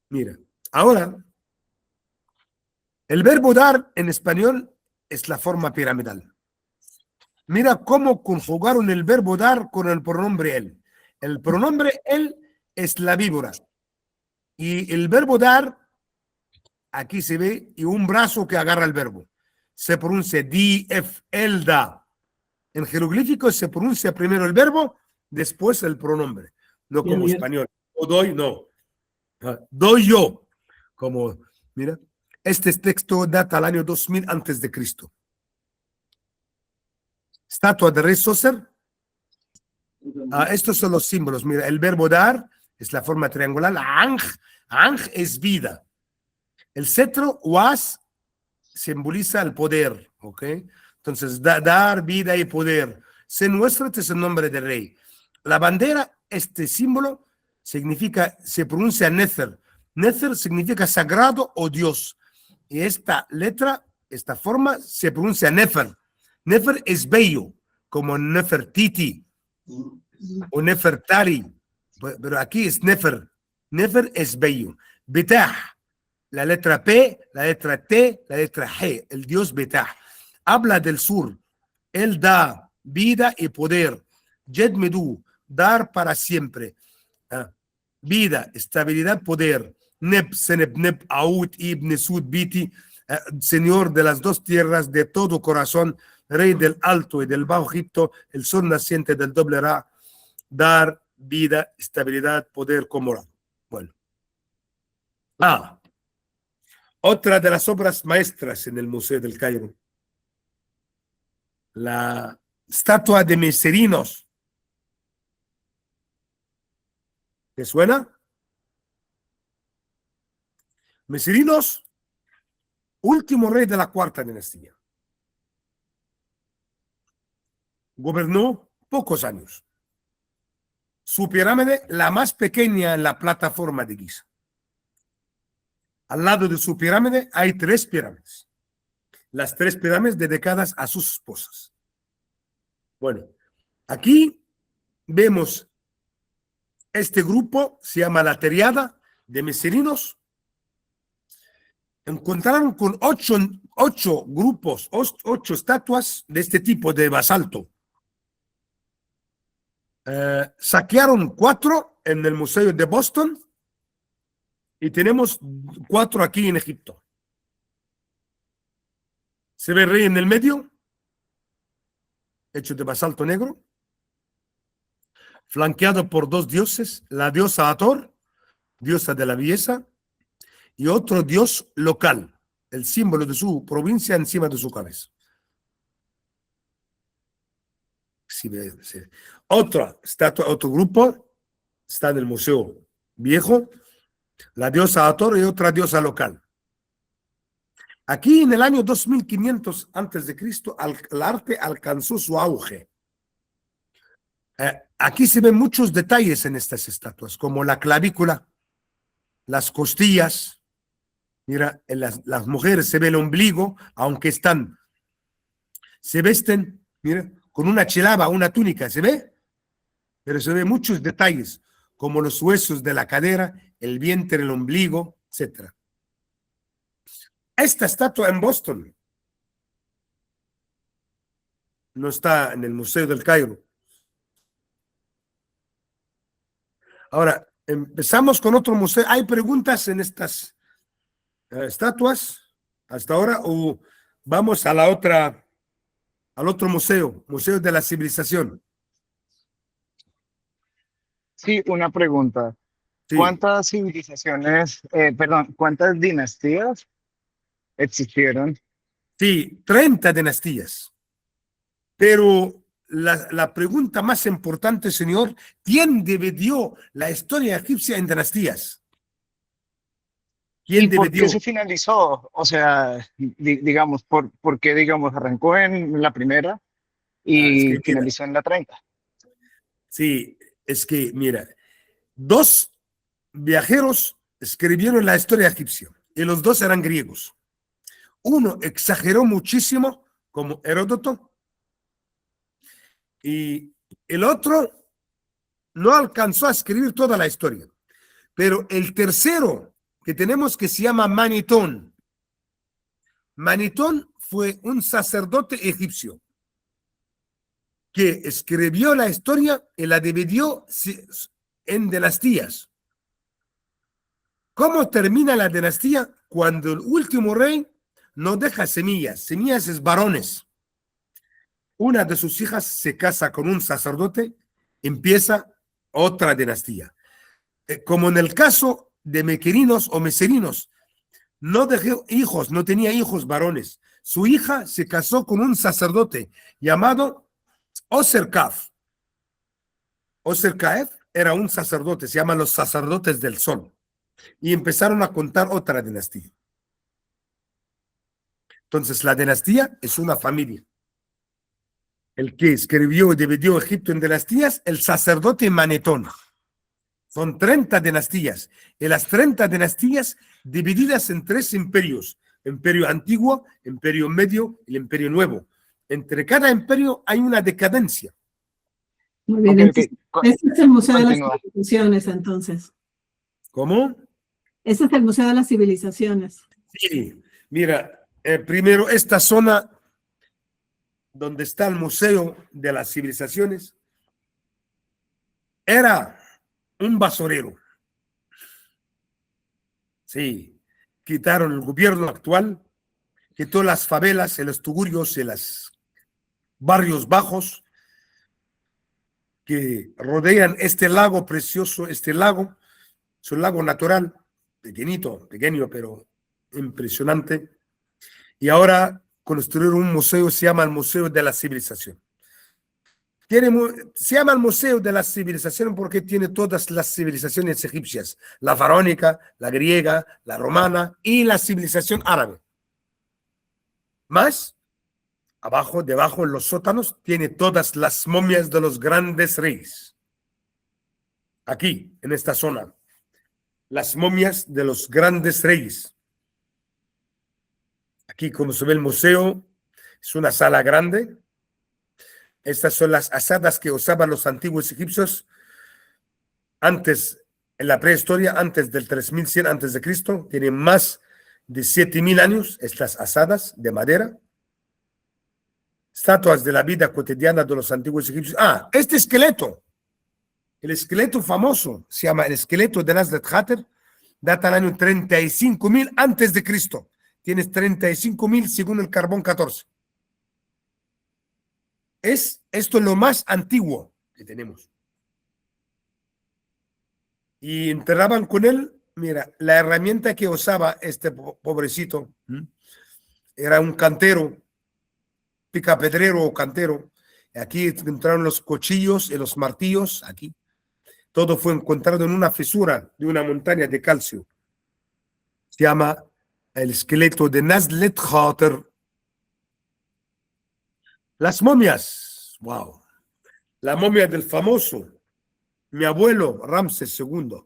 Mira, ahora, el verbo dar en español es la forma piramidal. Mira cómo conjugaron el verbo dar con el pronombre él. El pronombre él es la víbora. Y el verbo dar, aquí se ve, y un brazo que agarra el verbo. Se pronuncia di-ef, él da. En jeroglífico se pronuncia primero el verbo, después el pronombre. No como español. O doy, no. Doy yo. Como, mira, este texto data al año 2000 antes de Cristo. Estatua de rey Sócer. Estos son los símbolos. Mira, el verbo dar es la forma triangular. Anj es vida. El cetro, was, simboliza el poder. ¿Ok? Entonces, dar, vida y poder. Senwesret es el nombre del rey. La bandera, este símbolo, significa, se pronuncia Nether. Nether significa sagrado o Dios. Y esta letra, esta forma, se pronuncia Nefer. Nefer es bello, como Nefertiti o Nefertari, pero aquí es Nefer. Nefer es bello. Betah, la letra P, la letra T, la letra G, el dios Betah. Habla del sur. Él da vida y poder. Jed Medu, dar para siempre. Vida, estabilidad, poder. Neb, Seneb, Neb, Aut, Ibn, Sud, Biti, Señor de las dos tierras, de todo corazón, Rey del Alto y del Bajo Egipto, el sol naciente del doble Ra, dar vida, estabilidad, poder como Ra. Bueno. Otra de las obras maestras en el Museo del Cairo. La estatua de Meserinos. ¿Te suena? Meserinos, último rey de la cuarta dinastía. Gobernó pocos años. Su pirámide, la más pequeña en la plataforma de Giza. Al lado de su pirámide hay tres pirámides. Las tres pirámides dedicadas a sus esposas. Bueno, aquí vemos este grupo, se llama la Teriada de Meserinos. Encontraron con ocho grupos, ocho estatuas de este tipo de basalto. Saquearon 4 en el Museo de Boston y tenemos 4 aquí en Egipto. ¿Se ve el rey en el medio? hecho de basalto negro, flanqueado por dos dioses, la diosa Hathor, diosa de la belleza, y otro dios local, el símbolo de su provincia encima de su cabeza. Sí, sí. Otra estatua, otro grupo, está en el Museo Viejo, la diosa Hathor y otra diosa local. Aquí en el año 2500 antes de Cristo, el arte alcanzó su auge. Aquí se ven muchos detalles en estas estatuas, como la clavícula, las costillas. Mira, en las mujeres se ve el ombligo, aunque se vesten, mira, con una chelaba, una túnica, ¿se ve? Pero se ve muchos detalles, como los huesos de la cadera, el vientre, el ombligo, etc. Esta estatua en Boston no está en el Museo del Cairo. Ahora, empezamos con otro museo. ¿Hay preguntas en estas estatuas hasta ahora o vamos a al otro museo, Museo de la Civilización? Sí, una pregunta. Sí, ¿Cuántas dinastías existieron? sí, 30 dinastías. Pero la pregunta más importante, señor, ¿quién dividió la historia egipcia en dinastías? ¿Y ¿Quién por qué dividió? se finalizó? O sea, digamos, ¿por qué, digamos, arrancó en la primera Es y que mira, finalizó en la 30? sí, es que mira, dos viajeros escribieron la historia egipcia y los dos eran griegos. Uno exageró muchísimo, como Heródoto, y el otro no alcanzó a escribir toda la historia. Pero el tercero que tenemos, que se llama Manetón. Manetón fue un sacerdote egipcio que escribió la historia y la dividió en dinastías. ¿Cómo termina la dinastía? Cuando el último rey no deja semillas. Semillas es varones. Una de sus hijas se casa con un sacerdote, empieza otra dinastía. Como en el caso de Mequerinos o Meserinos, no dejó hijos, no tenía hijos varones. Su hija se casó con un sacerdote llamado Oserkaf. Oserkaf era un sacerdote, se llaman los sacerdotes del sol. Y empezaron a contar otra dinastía. Entonces, la dinastía es una familia. El que escribió y dividió Egipto en dinastías, el sacerdote Manetón. Son 30 dinastías. Y las 30 dinastías divididas en 3 imperios. Imperio antiguo, imperio medio y el imperio nuevo. Entre cada imperio hay una decadencia. Muy bien, Ok, entonces, este es el Museo de las Continúa. Civilizaciones, entonces. ¿Cómo? Este es el Museo de las Civilizaciones. Sí, mira, primero esta zona donde está el Museo de las Civilizaciones era un basurero. Sí, quitaron el gobierno actual, quitó las favelas, los tugurios y los barrios bajos que rodean este lago precioso, este lago, es un lago natural, pequeño, pero impresionante. Y ahora construyeron un museo, se llama el Museo de la Civilización. Se llama el Museo de la Civilización porque tiene todas las civilizaciones egipcias, la faraónica, la griega, la romana y la civilización árabe. Más, debajo en los sótanos, tiene todas las momias de los grandes reyes. Aquí, en esta zona, las momias de los grandes reyes. Aquí, como se ve el museo, es una sala grande. Estas son las asadas que usaban los antiguos egipcios antes, en la prehistoria, antes del 3100 antes de Cristo. Tienen más de 7000 años estas asadas de madera. Estatuas de la vida cotidiana de los antiguos egipcios. Este esqueleto, el esqueleto famoso, se llama el esqueleto de Nasret-Hater, data del año 35.000 antes de Cristo. Tienes 35.000 según el carbón 14. Esto es lo más antiguo que tenemos. Y enterraban con él, mira, la herramienta que usaba este pobrecito era un cantero, picapedrero o cantero. Aquí encontraron los cuchillos y los martillos, aquí. Todo fue encontrado en una fisura de una montaña de calcio. Se llama el esqueleto de Nazlet Khater. Las momias, wow. La momia del famoso, mi abuelo Ramsés II.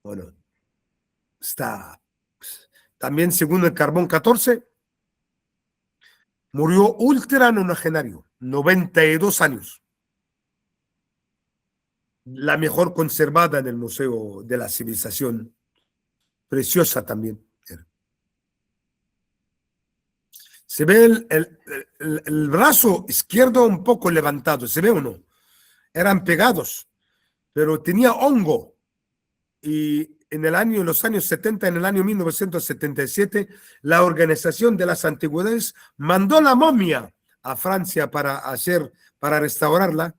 Bueno, está también según el carbón 14, murió ultra nonagenario, 92 años. La mejor conservada en el Museo de la Civilización. Preciosa también. Se ve el brazo izquierdo un poco levantado, ¿se ve o no? Eran pegados, pero tenía hongo. Y en los años 70, en el año 1977, la Organización de las Antigüedades mandó la momia a Francia para restaurarla,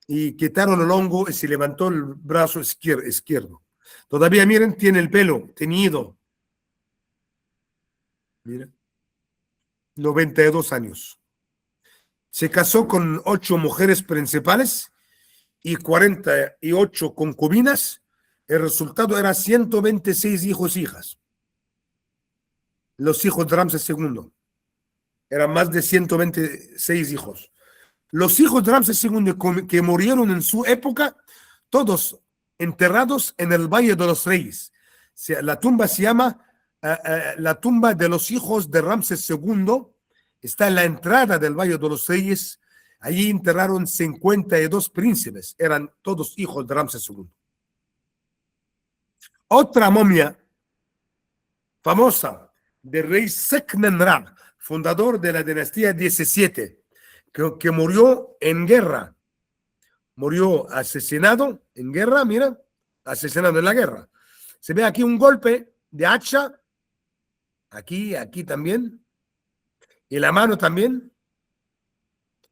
y quitaron el hongo y se levantó el brazo izquierdo. Todavía, miren, tiene el pelo teñido. Miren, 92 años. Se casó con 8 mujeres principales y 48 concubinas. El resultado era 126 hijos e hijas. Los hijos de Ramsés II. Eran más de 126 hijos. Los hijos de Ramsés II que murieron en su época, todos enterrados en el Valle de los Reyes. La tumba se llama la tumba de los hijos de Ramsés II. Está en la entrada del Valle de los Reyes. Allí enterraron 52 príncipes. Eran todos hijos de Ramsés II. Otra momia famosa del rey Seqenenrab, fundador de la dinastía 17, que murió en guerra. Murió asesinado en guerra, mira, asesinado en la guerra. Se ve aquí un golpe de hacha, aquí también, y la mano también.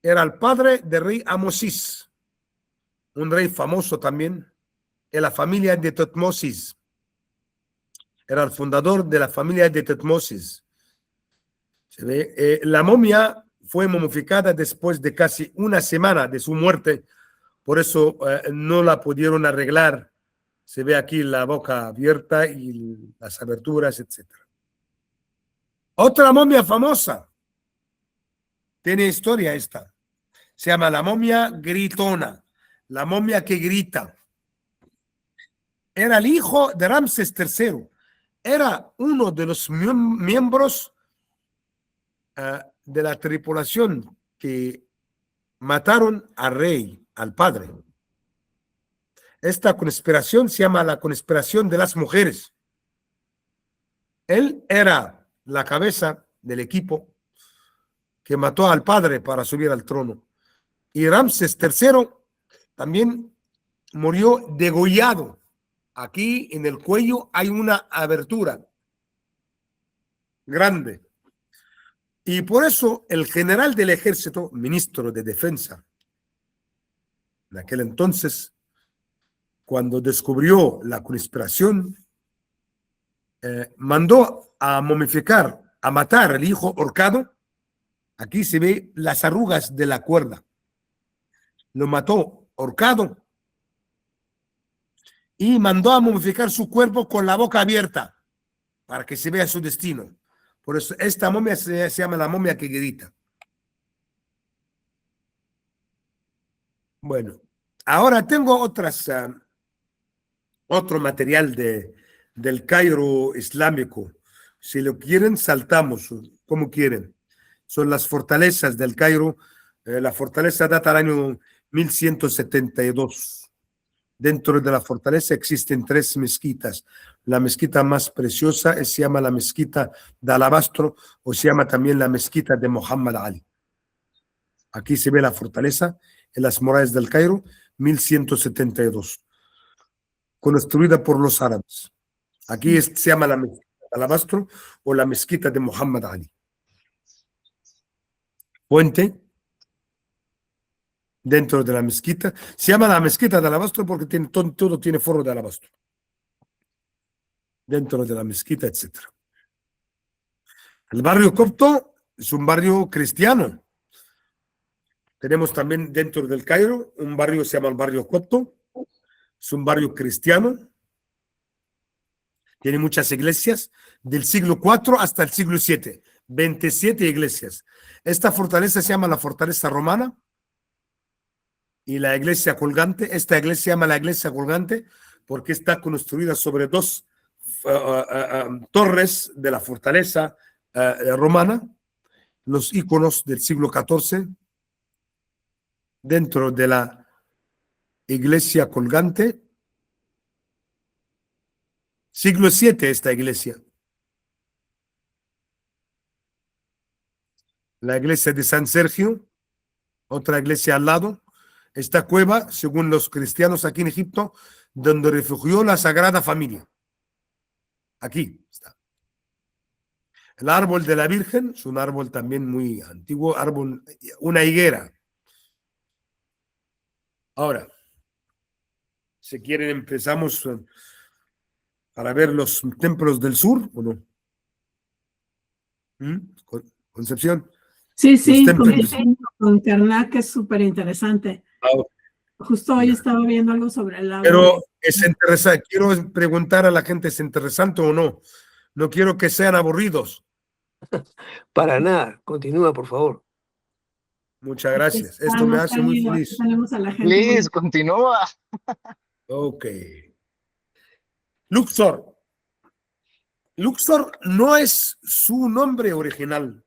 Era el padre del rey Amosis, un rey famoso también, de la familia de Tutmosis. Era el fundador de la familia de Tutmosis. Se ve, la momia fue momificada después de casi una semana de su muerte, por eso no la pudieron arreglar. Se ve aquí la boca abierta y las aberturas, etc. Otra momia famosa, tiene historia esta, se llama la momia gritona, la momia que grita. Era el hijo de Ramsés III, era uno de los miembros de la tripulación que mataron al rey, al padre. Esta conspiración se llama la conspiración de las mujeres. Él era la cabeza del equipo que mató al padre para subir al trono. Y Ramsés III también murió degollado. Aquí en el cuello hay una abertura grande. Y por eso el general del ejército, ministro de defensa, en aquel entonces, cuando descubrió la conspiración, mandó a momificar, a matar al hijo ahorcado. Aquí se ve las arrugas de la cuerda. Lo mató ahorcado y mandó a momificar su cuerpo con la boca abierta para que se vea su destino. Por eso esta momia se llama la momia que grita. Bueno, ahora tengo otro material del Cairo islámico. Si lo quieren, saltamos, como quieren. Son las fortalezas del Cairo. La fortaleza data del año 1172. Dentro de la fortaleza existen 3 mezquitas. La mezquita más preciosa se llama la mezquita de alabastro, o se llama también la mezquita de Muhammad Ali. Aquí se ve la fortaleza en las murallas del Cairo, 1172, construida por los árabes. Aquí se llama la mezquita de alabastro o la mezquita de Muhammad Ali. Puente dentro de la mezquita. Se llama la mezquita de alabastro porque todo tiene forro de alabastro. Dentro de la mezquita, etc. El barrio copto es un barrio cristiano. Tenemos también dentro del Cairo un barrio que se llama el barrio copto. Es un barrio cristiano. Tiene muchas iglesias del siglo IV hasta el siglo VII. 27 iglesias. Esta fortaleza se llama la fortaleza romana. Y la iglesia colgante, esta iglesia se llama la iglesia colgante porque está construida sobre dos torres de la fortaleza romana, los íconos del siglo XIV, dentro de la iglesia colgante. Siglo VII esta iglesia. La iglesia de San Sergio, otra iglesia al lado. Esta cueva, según los cristianos aquí en Egipto, donde refugió la Sagrada Familia. Aquí está. El árbol de la Virgen es un árbol también muy antiguo, árbol, una higuera. Ahora, si quieren empezamos para ver los templos del sur, ¿o no? Concepción. Sí, sí, con Karnak es súper interesante. Justo hoy estaba viendo algo sobre el lago. Pero es interesante. Quiero preguntar a la gente, ¿es interesante o no? No quiero que sean aburridos. Para nada. Continúa, por favor. Muchas gracias. Esto me hace muy feliz. Tenemos a la gente Please, continúa. Ok. Luxor. Luxor no es su nombre original.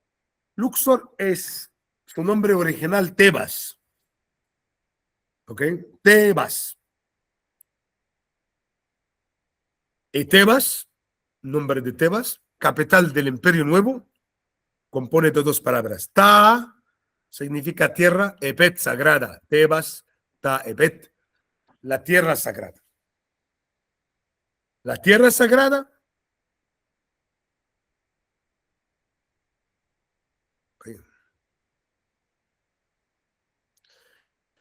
Luxor es su nombre original, Tebas. ¿Ok? Tebas. Y Tebas, nombre de Tebas, capital del Imperio Nuevo, compone de dos palabras. Ta significa tierra, Epet, sagrada. Tebas, Ta, Epet, la tierra sagrada. La tierra sagrada.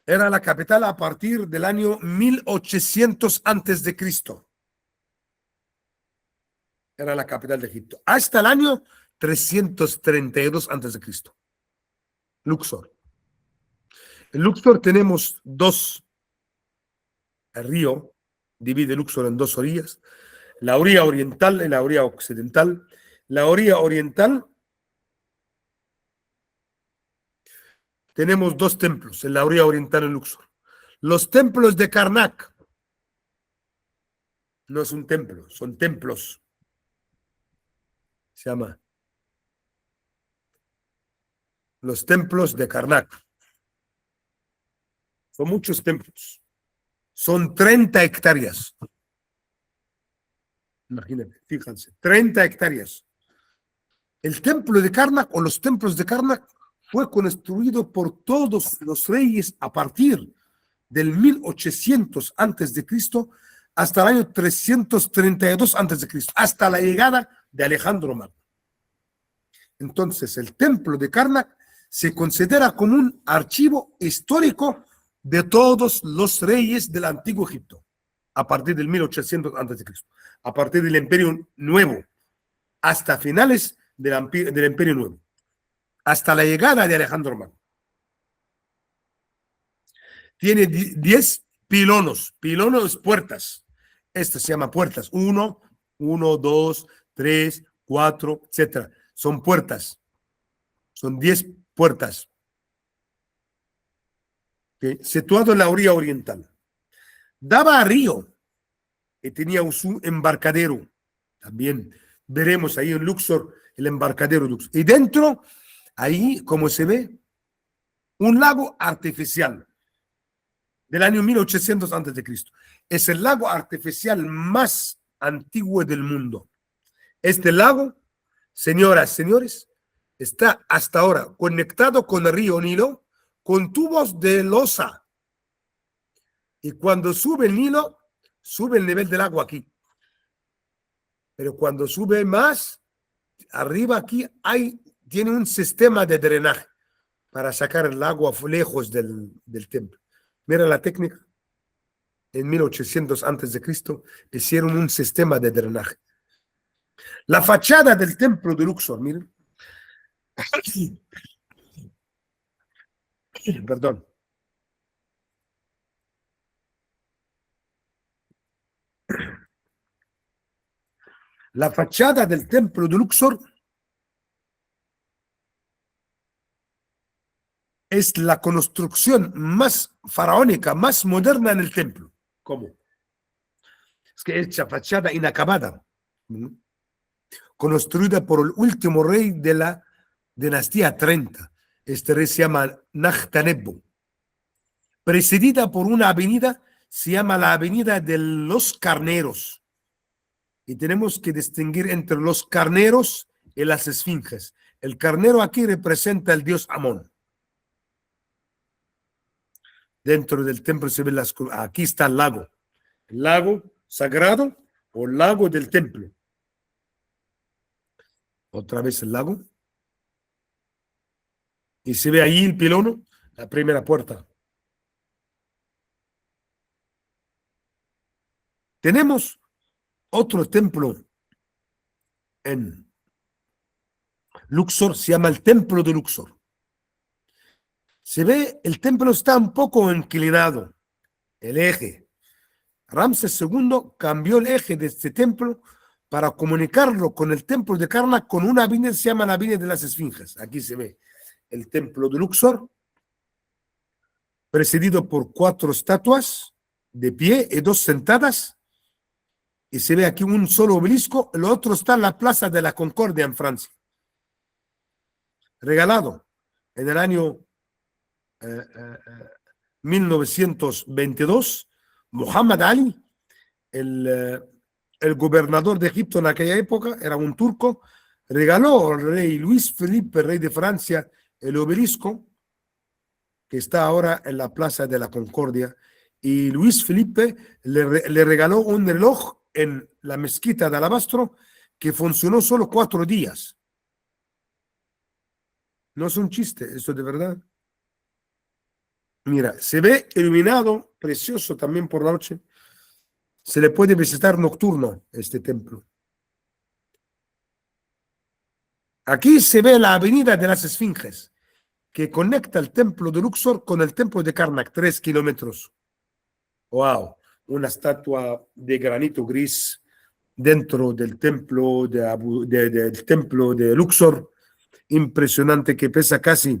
Era la capital a partir del año 1800 antes de Cristo. Era la capital de Egipto. Hasta el año 332 antes de Cristo. Luxor. En Luxor tenemos dos. El río divide Luxor en dos orillas. La orilla oriental y la orilla occidental. La orilla oriental tenemos dos templos en la orilla oriental en Luxor. Los templos de Karnak. No es un templo, son templos. Se llama los templos de Karnak. Son muchos templos. Son 30 hectáreas. Imagínate, fíjense, 30 hectáreas. El templo de Karnak o los templos de Karnak fue construido por todos los reyes a partir del 1800 antes de Cristo hasta el año 332 antes de Cristo, hasta la llegada de Alejandro Magno. Entonces, el templo de Karnak se considera como un archivo histórico de todos los reyes del antiguo Egipto, a partir del 1800 antes de Cristo, a partir del Imperio Nuevo, hasta finales del Imperio Nuevo, hasta la llegada de Alejandro Magno. Tiene 10 pilonos, pilonos puertas. Esto se llama puertas. 1, 2, 3, 4, etc. Son puertas. Son 10 puertas. ¿Okay? Situado en la orilla oriental. Daba a río y tenía un embarcadero. También veremos ahí en Luxor el embarcadero de Luxor. Y dentro, ahí, como se ve, un lago artificial del año 1800 antes de Cristo. Es el lago artificial más antiguo del mundo. Este lago, señoras, señores, está hasta ahora conectado con el río Nilo con tubos de losa. Y cuando sube el Nilo, sube el nivel del agua aquí. Pero cuando sube más, arriba aquí tiene un sistema de drenaje. para sacar el agua lejos del templo. Mira la técnica. En 1800 antes de Cristo hicieron un sistema de drenaje. La fachada del templo de Luxor, miren. Perdón. La fachada del templo de Luxor es la construcción más faraónica, más moderna en el templo. ¿Cómo? Es que es fachada inacabada, construida por el último rey de la dinastía 30. Este rey se llama Nachtanebbu, precedida por una avenida, se llama la Avenida de los Carneros. Y tenemos que distinguir entre los carneros y las esfinges. El carnero aquí representa al dios Amón. Dentro del templo se ve aquí está el lago sagrado o lago del templo. Otra vez el lago. Y se ve ahí el pilono, la primera puerta. Tenemos otro templo en Luxor, se llama el templo de Luxor. Se ve, el templo está un poco inclinado, el eje. Ramsés II cambió el eje de este templo para comunicarlo con el templo de Karnak con una avenida que se llama la Avenida de las Esfinges. Aquí se ve el templo de Luxor, precedido por 4 estatuas de pie y 2 sentadas. Y se ve aquí un solo obelisco. El otro está en la Plaza de la Concordia en Francia. Regalado en el año 1922, Muhammad Ali, el gobernador de Egipto en aquella época, era un turco, regaló al rey Luis Felipe, rey de Francia, el obelisco que está ahora en la Plaza de la Concordia. Y Luis Felipe le regaló un reloj en la mezquita de alabastro que funcionó solo 4 días. No es un chiste, eso de verdad. Mira, se ve iluminado, precioso también por la noche. Se le puede visitar nocturno este templo. Aquí se ve la Avenida de las Esfinges, que conecta el templo de Luxor con el templo de Karnak, 3 kilómetros. ¡Wow! Una estatua de granito gris dentro del templo del templo de Luxor, impresionante, que pesa casi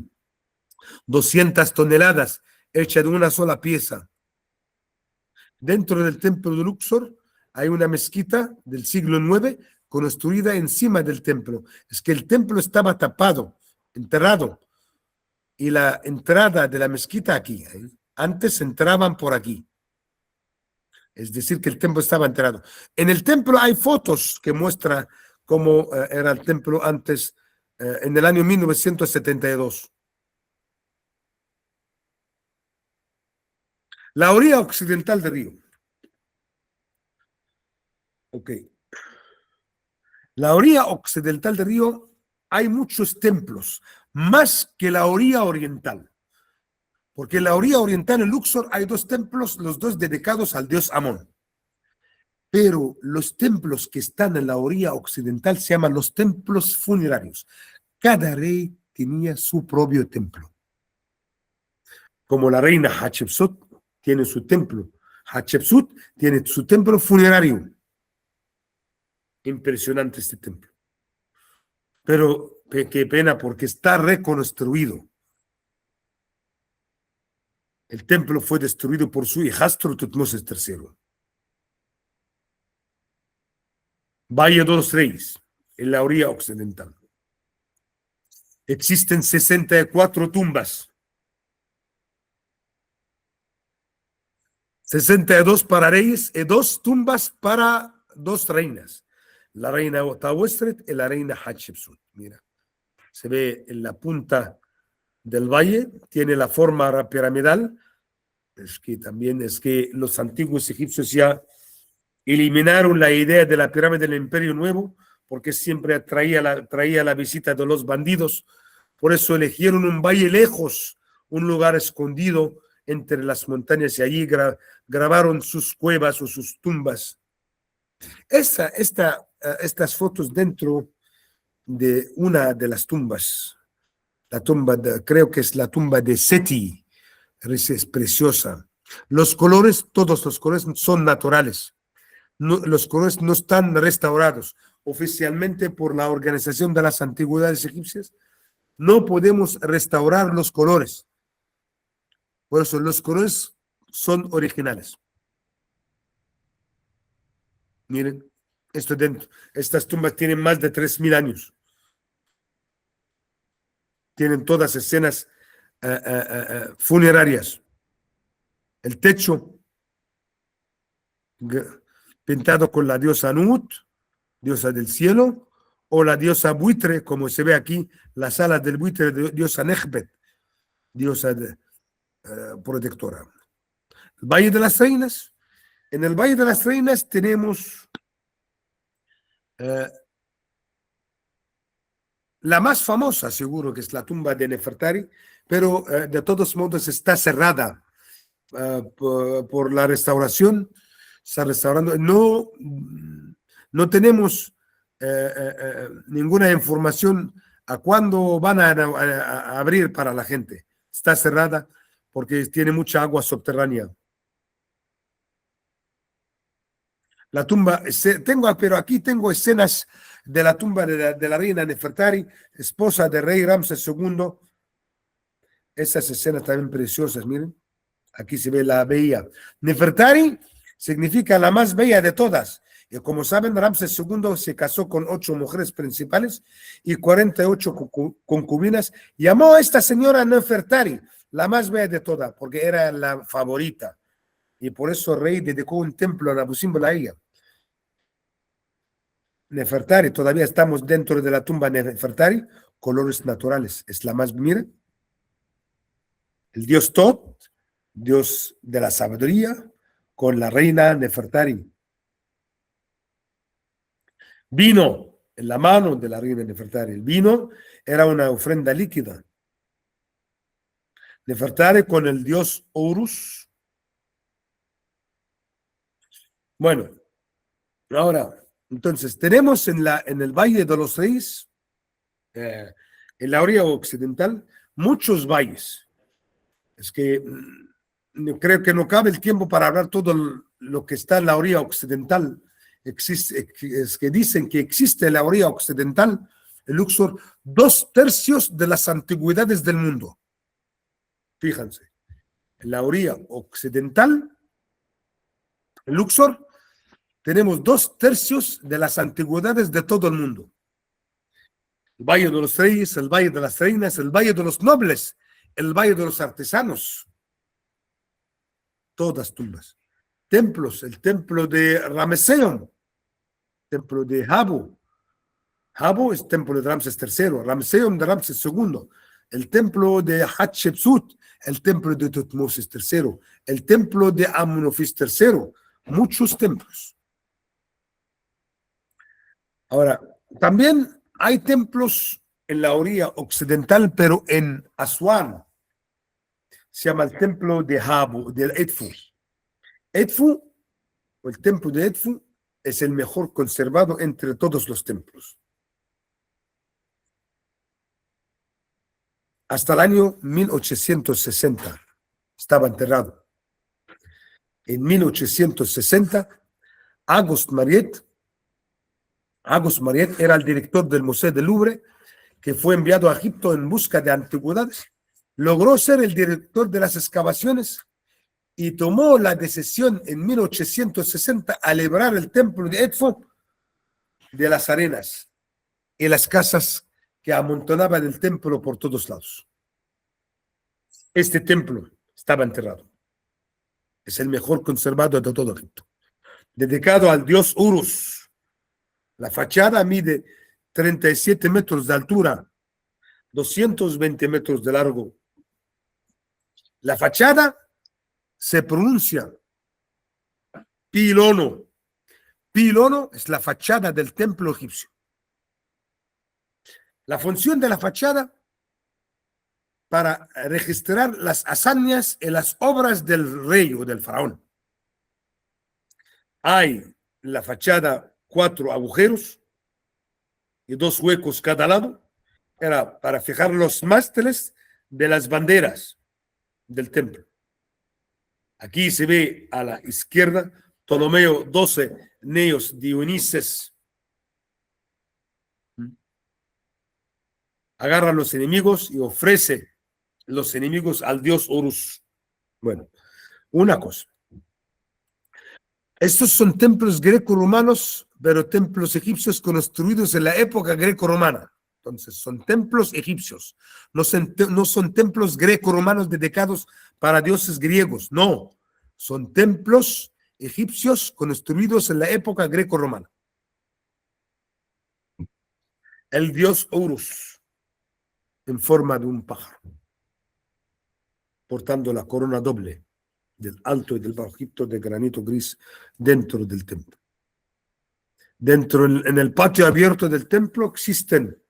200 toneladas, hecha de una sola pieza. Dentro del templo de Luxor hay una mezquita del siglo IX construida encima del templo. Es que el templo estaba tapado, enterrado, y la entrada de la mezquita aquí. Antes entraban por aquí. Es decir, que el templo estaba enterrado. En el templo hay fotos que muestran cómo era el templo antes, en el año 1972. La orilla occidental del río. Ok. La orilla occidental del río hay muchos templos, más que la orilla oriental. Porque en la orilla oriental, en Luxor, hay 2 templos, los 2 dedicados al dios Amón. Pero los templos que están en la orilla occidental se llaman los templos funerarios. Cada rey tenía su propio templo. Como la reina Hatshepsut tiene su templo. Hatshepsut tiene su templo funerario. Impresionante este templo. Pero qué pena, porque está reconstruido. El templo fue destruido por su hijastro Tutmosis III. Valle de los Reyes, en la orilla occidental. Existen 64 tumbas. 62 para reyes y 2 tumbas para 2 reinas. La reina Tawestret y la reina Hatshepsut. Mira, se ve en la punta del valle, tiene la forma piramidal. Es que los antiguos egipcios ya eliminaron la idea de la pirámide del Imperio Nuevo, porque siempre traía la visita de los bandidos, Por eso eligieron un valle lejos, un lugar escondido entre las montañas, y allí grabaron sus cuevas o sus tumbas. Estas fotos dentro de una de las tumbas, creo que es la tumba de Seti, es preciosa. Los colores, todos los colores son naturales. No, los colores no están restaurados oficialmente por la Organización de las Antigüedades Egipcias. No podemos restaurar los colores. Por eso los colores son originales. Miren, esto dentro. Estas tumbas tienen más de 3000 años. Tienen todas escenas funerarias. El techo pintado con la diosa Nut, diosa del cielo, o la diosa buitre, como se ve aquí, las alas del buitre de diosa Nechbet, diosa protectora. El Valle de las Reinas. En el Valle de las Reinas tenemos la más famosa, seguro, que es la tumba de Nefertari, pero de todos modos está cerrada por la restauración. Está restaurando. No tenemos ninguna información a cuándo van a abrir para la gente. Está cerrada porque tiene mucha agua subterránea. La tumba, pero aquí tengo escenas de la tumba de la reina Nefertari, esposa del rey Ramses II. Esas escenas también preciosas, miren. Aquí se ve la bella. Nefertari significa la más bella de todas. Y como saben, Ramses II se casó con 8 mujeres principales y 48 concubinas. Llamó a esta señora Nefertari, la más bella de todas, porque era la favorita. Y por eso el rey dedicó un templo a Nabu Simbel a ella. Nefertari, todavía estamos dentro de la tumba de Nefertari, colores naturales. Es la más, miren. El dios Tot, dios de la sabiduría, con la reina Nefertari. Vino en la mano de la reina Nefertari. El vino era una ofrenda líquida. Nefertari con el dios Horus. Bueno, ahora, entonces, tenemos en el Valle de los Reyes, en la orilla occidental, muchos valles. Es que creo que no cabe el tiempo para hablar todo lo que está en la orilla occidental. Es que dicen que existe en la orilla occidental, el Luxor, 2/3 de las antigüedades del mundo. Fíjense, en la orilla occidental, el Luxor, tenemos 2/3 de las antigüedades de todo el mundo. El Valle de los Reyes, el Valle de las Reinas, el Valle de los Nobles, el Valle de los Artesanos. Todas tumbas. Templos, el templo de Ramesseum, templo de Habu. Habu es templo de Ramses III, Ramesseum de Ramses II, el templo de Hatshepsut, el templo de Tutmosis III, el templo de Amunofis III, muchos templos. Ahora, también hay templos en la orilla occidental, pero en Asuán. Se llama el templo de Habu, del Edfu. Edfu, o el templo de Edfu, es el mejor conservado entre todos los templos. Hasta el año 1860 estaba enterrado. En 1860, Auguste Mariette era el director del Museo del Louvre, que fue enviado a Egipto en busca de antigüedades. Logró ser el director de las excavaciones y tomó la decisión en 1860 a liberar el templo de Edfu de las arenas y las casas que amontonaban el templo por todos lados. Este templo estaba enterrado. Es el mejor conservado de todo Egipto. Dedicado al dios Horus. La fachada mide 37 metros de altura, 220 metros de largo. La fachada se pronuncia pilono. Pilono es la fachada del templo egipcio. La función de la fachada para registrar las hazañas y las obras del rey o del faraón. Hay en la fachada 4 agujeros y 2 huecos cada lado. Era para fijar los mástiles de las banderas del templo. Aquí se ve a la izquierda Ptolomeo 12, Neos Dionises. Agarra a los enemigos y ofrece los enemigos al dios Horus. Bueno, una cosa. Estos son templos greco-romanos, pero templos egipcios construidos en la época greco-romana. Entonces, son templos egipcios. No son templos greco-romanos dedicados para dioses griegos. No, son templos egipcios construidos en la época greco-romana. El dios Horus, en forma de un pájaro, portando la corona doble del Alto y del Bajo Egipto de granito gris dentro del templo. En el patio abierto del templo existen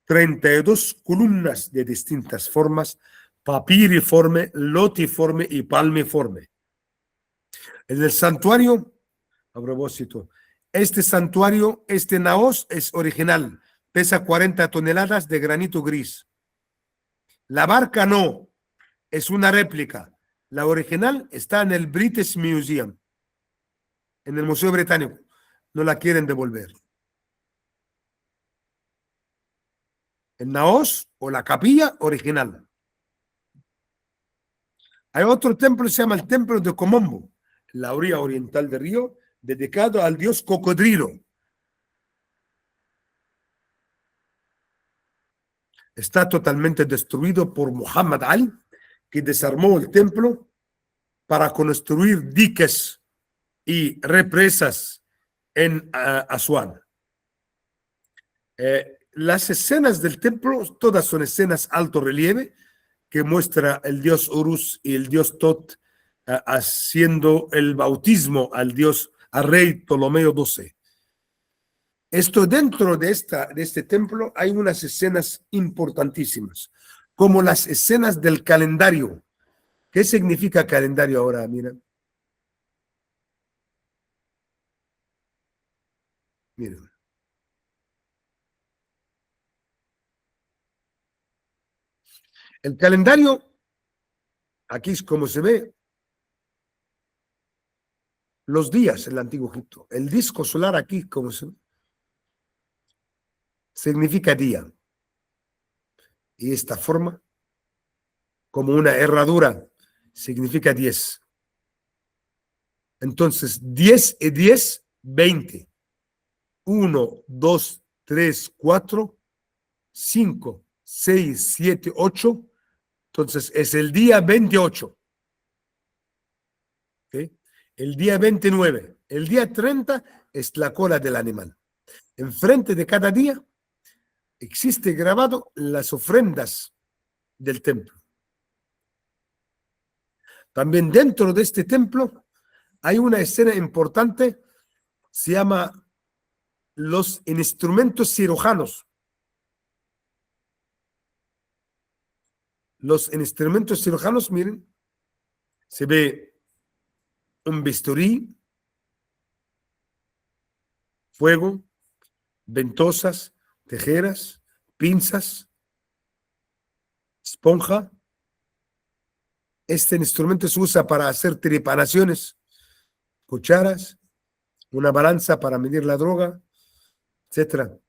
32 columnas de distintas formas: papiriforme, lotiforme y palmiforme. En el santuario, a propósito, este naos es original, pesa 40 toneladas de granito gris. La barca no, es una réplica. La original está en el British Museum, en el Museo Británico. No la quieren devolver. El naos o la capilla original. Hay otro templo que se llama el Templo de Komombo, en la orilla oriental del río, dedicado al dios cocodrilo. Está totalmente destruido por Muhammad Ali, que desarmó el templo para construir diques y represas en Asuán. Las escenas del templo, todas son escenas alto relieve, que muestra el dios Horus y el dios Tot haciendo el bautismo al rey Ptolomeo XII. Esto dentro de este templo hay unas escenas importantísimas, como las escenas del calendario. ¿Qué significa calendario ahora? Miren. Miren. El calendario, aquí es como se ve los días en el Antiguo Egipto. El disco solar aquí, como se ve, significa día. Y esta forma, como una herradura, significa 10. Entonces, 10 y 10, 20. 1, 2, 3, 4, 5, 6, 7, 8. Entonces, es el día 28. ¿Okay? El día 29. El día 30 es la cola del animal. Enfrente de cada día existe grabado las ofrendas del templo. También dentro de este templo hay una escena importante, se llama los instrumentos cirujanos. Los instrumentos cirujanos, miren, se ve un bisturí, fuego, ventosas, tijeras, pinzas, esponja. Este instrumento se usa para hacer tripanaciones, cucharas, una balanza para medir la droga, etc.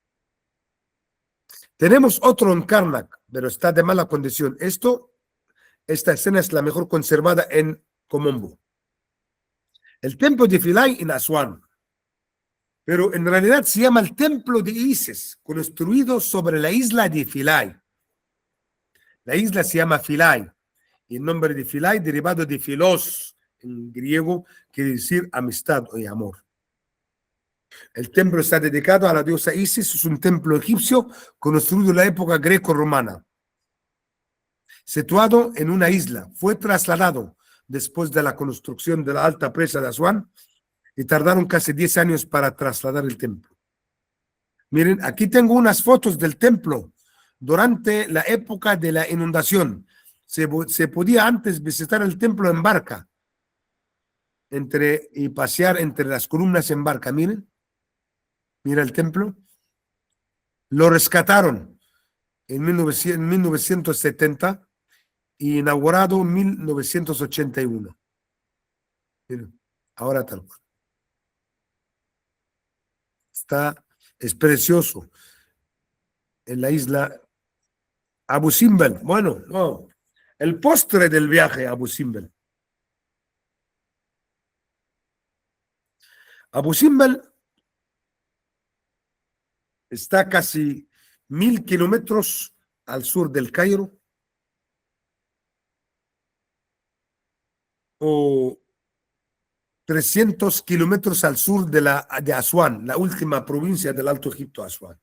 Tenemos otro en Karnak, pero está de mala condición. Esta escena es la mejor conservada en Komombo. El templo de Philae en Asuán, pero en realidad se llama el templo de Isis, construido sobre la isla de Philae. La isla se llama Philae, y el nombre de Philae derivado de Philos, en griego, quiere decir amistad o amor. El templo está dedicado a la diosa Isis, es un templo egipcio construido en la época greco-romana. Situado en una isla, fue trasladado después de la construcción de la alta presa de Asuán y tardaron casi 10 años para trasladar el templo. Miren, aquí tengo unas fotos del templo durante la época de la inundación. se podía antes visitar el templo en barca y pasear entre las columnas en barca. Miren, mira el templo. Lo rescataron en 1970 y inaugurado en 1981. Miren, ahora tal cual. Es precioso en la isla Abu Simbel. Bueno, no, el postre del viaje a Abu Simbel. Abu Simbel está casi 1000 kilómetros al sur del Cairo o 300 kilómetros al sur de Asuán, la última provincia del Alto Egipto, Asuán.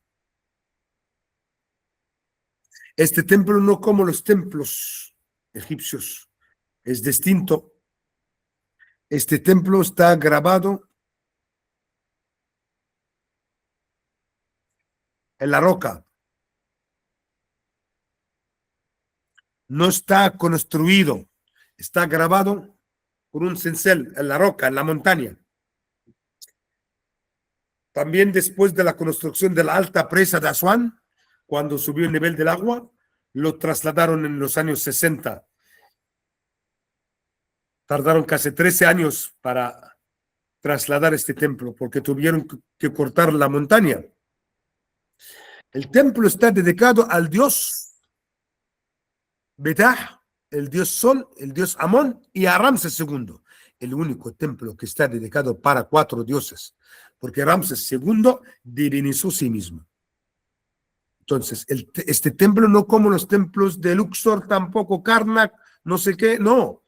Este templo no como los templos egipcios, es distinto. Este templo está grabado en la roca. No está construido, está grabado por un cincel en la roca, en la montaña. También después de la construcción de la alta presa de Asuán, cuando subió el nivel del agua, lo trasladaron en los años 60. Tardaron casi 13 años para trasladar este templo, porque tuvieron que cortar la montaña. El templo está dedicado al dios Betah, el dios Sol, el dios Amón y a Ramses II. El único templo que está dedicado para 4 dioses, porque Ramses II divinizó a sí mismo. Entonces, este templo no como los templos de Luxor, tampoco Karnak, no sé qué, no.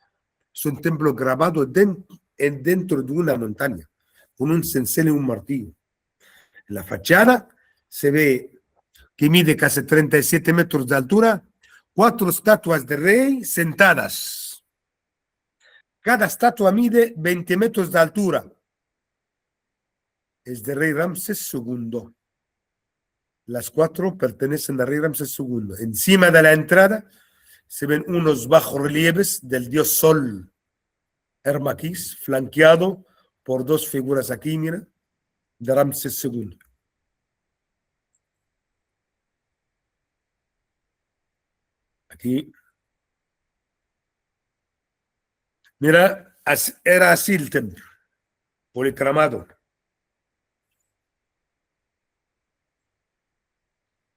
Es un templo grabado dentro de una montaña, con un cincel y un martillo. En la fachada se ve que mide casi 37 metros de altura, 4 estatuas de rey sentadas. Cada estatua mide 20 metros de altura. Es de rey Ramses II. Las 4 pertenecen al rey Ramses II. Encima de la entrada se ven unos bajorrelieves del dios Sol, Hermaquis, flanqueado por 2 figuras aquí, mira, de Ramses II. Aquí. Mira, era así el templo, policromado.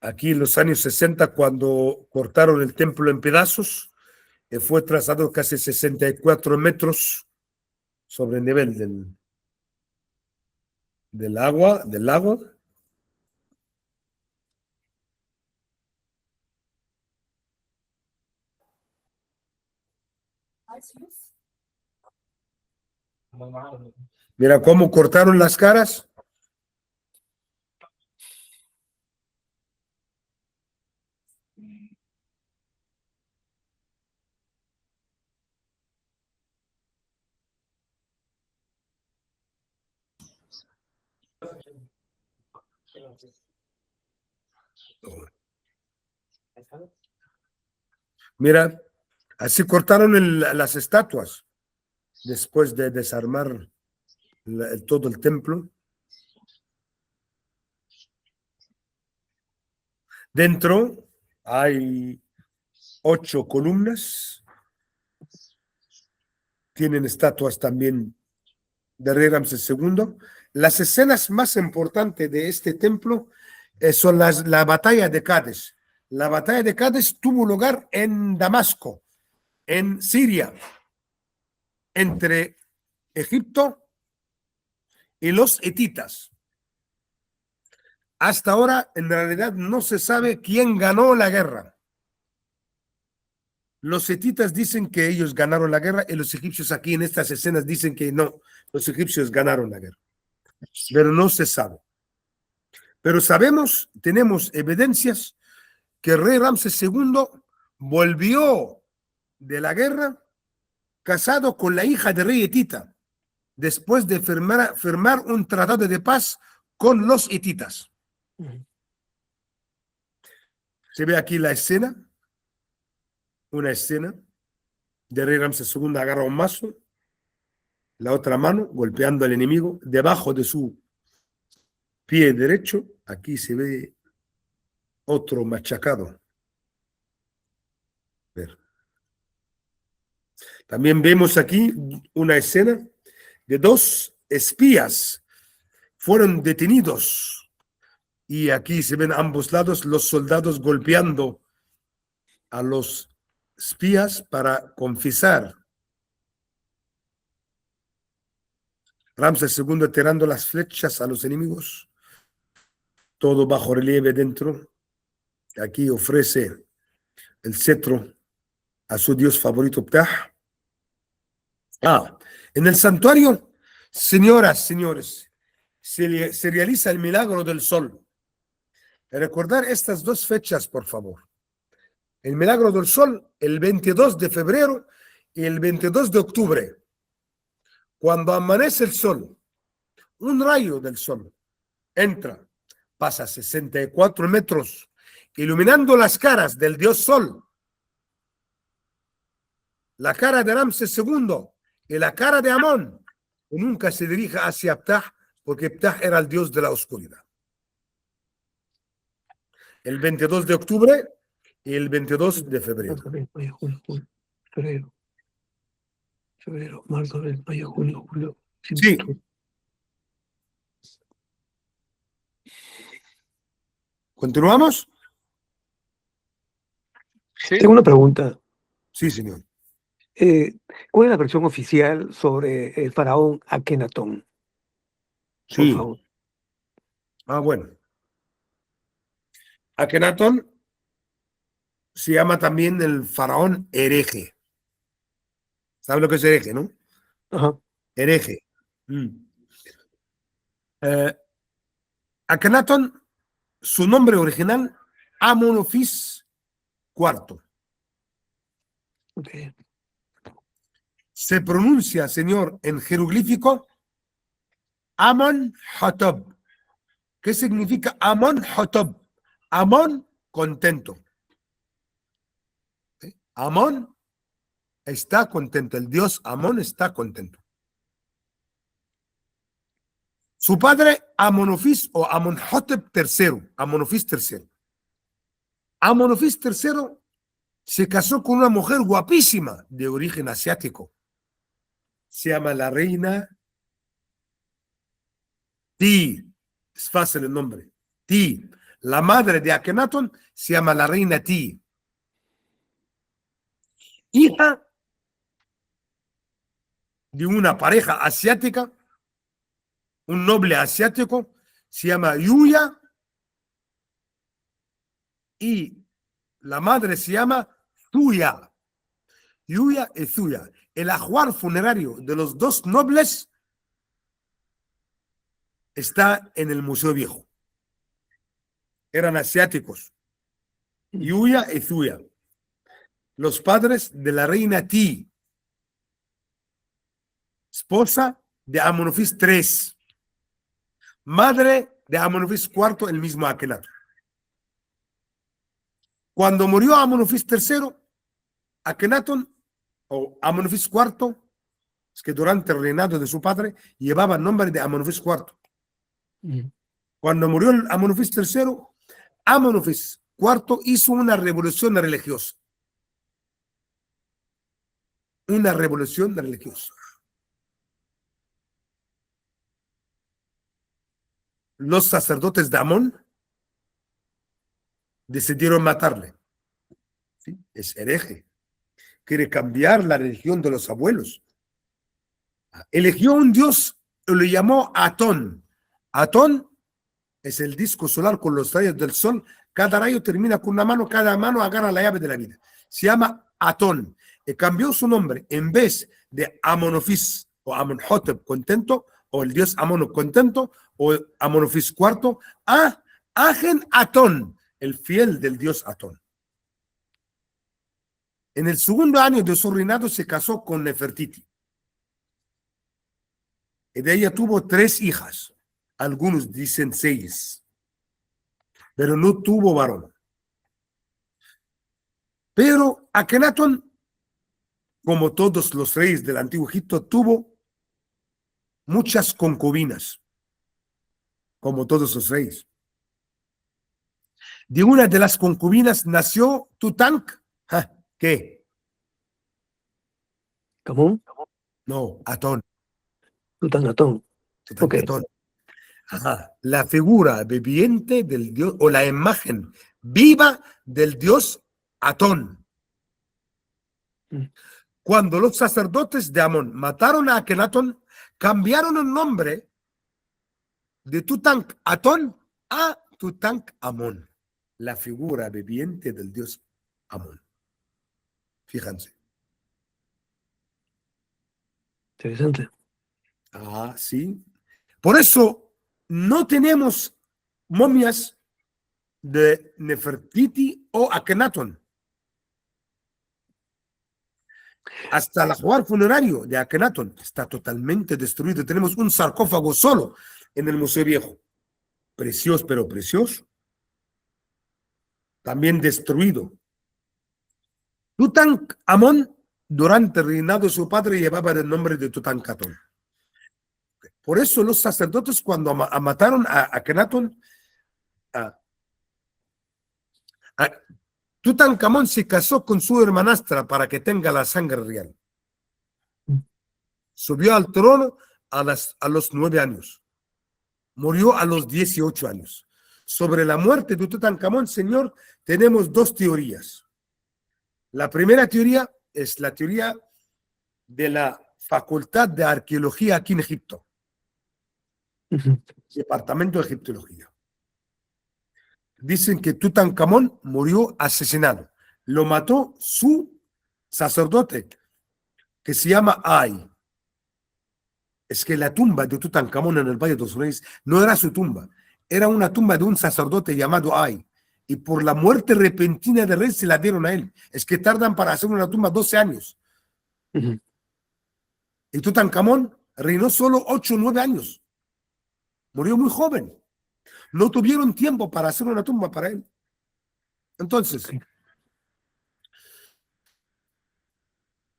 Aquí en los años 60, cuando cortaron el templo en pedazos, fue trasladado casi 64 metros sobre el nivel del lago. Mira cómo cortaron las caras. Mira, así cortaron las estatuas después de desarmar todo el templo. Dentro hay 8 columnas. Tienen estatuas también de rey Ramses II. Las escenas más importantes de este templo son la batalla de Cádiz. La batalla de Cádiz tuvo lugar en Damasco, en Siria, entre Egipto y los hititas. Hasta ahora, en realidad, no se sabe quién ganó la guerra. Los hititas dicen que ellos ganaron la guerra y los egipcios aquí en estas escenas dicen que no, los egipcios ganaron la guerra. Pero no se sabe. Pero sabemos, tenemos evidencias que el rey Ramses II volvió de la guerra casado con la hija del rey hitita, después de firmar un tratado de paz con los hititas. Se ve aquí la escena. una escena de rey Ramsés II agarra un mazo, la otra mano golpeando al enemigo, debajo de su pie derecho, aquí se ve otro machacado. A ver. También vemos aquí una escena de 2 espías fueron detenidos y aquí se ven a ambos lados los soldados golpeando a los espías para confesar. Ramsés II tirando las flechas a los enemigos, todo bajo relieve dentro. Aquí ofrece el cetro a su dios favorito Ptah. En el santuario, señoras, señores, se realiza el milagro del sol. Recordar estas 2 fechas, por favor. El milagro del sol, el 22 de febrero y el 22 de octubre. Cuando amanece el sol, un rayo del sol entra, pasa 64 metros, iluminando las caras del dios sol, la cara de Ramsés II y la cara de Amón, y nunca se dirige hacia Ptah, porque Ptah era el dios de la oscuridad. El 22 de octubre y el 22 de febrero. Febrero, marzo, abril, mayo, junio, julio. Sí. ¿Continuamos? Sí. Tengo una pregunta. Sí, señor. ¿Cuál es la versión oficial sobre el faraón Akenatón? Por Sí. favor. Bueno. Akenatón se llama también el faraón hereje. ¿Sabe lo que es hereje, no? Ajá. Hereje. Akenatón, su nombre original, Amonofis IV. Okay. Se pronuncia, señor, en jeroglífico, Amon-Hotep. ¿Qué significa Amon-Hotep? Amón, contento. Amón está contento. El dios Amón está contento. Su padre, Amonofis o Amonhotep III. Amonofis III. Amonofis III se casó con una mujer guapísima de origen asiático. Se llama la reina Ti. Es fácil el nombre. Ti. La madre de Akenatón se llama la reina Ti. Hija de una pareja asiática, un noble asiático, se llama Yuya, y la madre se llama Zuya. Yuya y Zuya. El ajuar funerario de los 2 nobles está en el Museo Viejo. Eran asiáticos. Yuya y Zuya. Los padres de la reina Ti, esposa de Amonofis III, madre de Amonofis IV, el mismo Akenatón. Cuando murió Amonofis III, Akenatón, o Amonofis IV, es que durante el reinado de su padre llevaba el nombre de Amonofis IV. Cuando murió Amonofis III, Amonofis IV hizo una revolución religiosa. Una revolución religiosa. Los sacerdotes de Amón decidieron matarle. ¿Sí? Es hereje. Quiere cambiar la religión de los abuelos. Eligió un dios y lo llamó Atón. Atón es el disco solar con los rayos del sol. Cada rayo termina con una mano, cada mano agarra la llave de la vida. Se llama Atón. Y cambió su nombre. En vez de Amonofis o Amonhotep contento, o el dios Amón contento, o Amonofis IV, a Akenatón, el fiel del dios Atón. En el segundo año de su reinado se casó con Nefertiti. Y de ella tuvo 3 hijas. Algunos dicen 6. Pero no tuvo varón. Pero Akenatón, como todos los reyes del antiguo Egipto, tuvo muchas concubinas, como todos los reyes. De una de las concubinas nació Tutank. ¿Qué? ¿Camón? No, Atón. Tutanatón. Ok. Tutankamón. Ajá. La figura viviente del dios o la imagen viva del dios Atón. Mm. Cuando los sacerdotes de Amón mataron a Akenatón, cambiaron el nombre de Tutankamón a Tutankamón, la figura viviente del dios Amón. Fíjense. Interesante. Ah, sí. Por eso no tenemos momias de Nefertiti o Akenatón. Hasta el ajuar funerario de Akenatón está totalmente destruido. Tenemos un sarcófago solo en el Museo Viejo. Precioso, pero precioso. También destruido. Tutankamón, durante el reinado de su padre, llevaba el nombre de Tutankamón. Por eso los sacerdotes, cuando mataron a Akenatón, Tutankamón se casó con su hermanastra para que tenga la sangre real. Subió al trono a los 9 años. Murió a los 18 años. Sobre la muerte de Tutankamón, señor, tenemos dos teorías. La primera teoría es la teoría de la Facultad de Arqueología aquí en Egipto, Departamento de Egiptología. Dicen que Tutankamón murió asesinado. Lo mató su sacerdote, que se llama Ay. Es que la tumba de Tutankamón en el Valle de los Reyes no era su tumba, era una tumba de un sacerdote llamado Ay. Y por la muerte repentina del rey se la dieron a él. Es que tardan para hacer una tumba 12 años. Y Tutankamón reinó solo 8 o 9 años. Murió muy joven. No tuvieron tiempo para hacer una tumba para él. Entonces,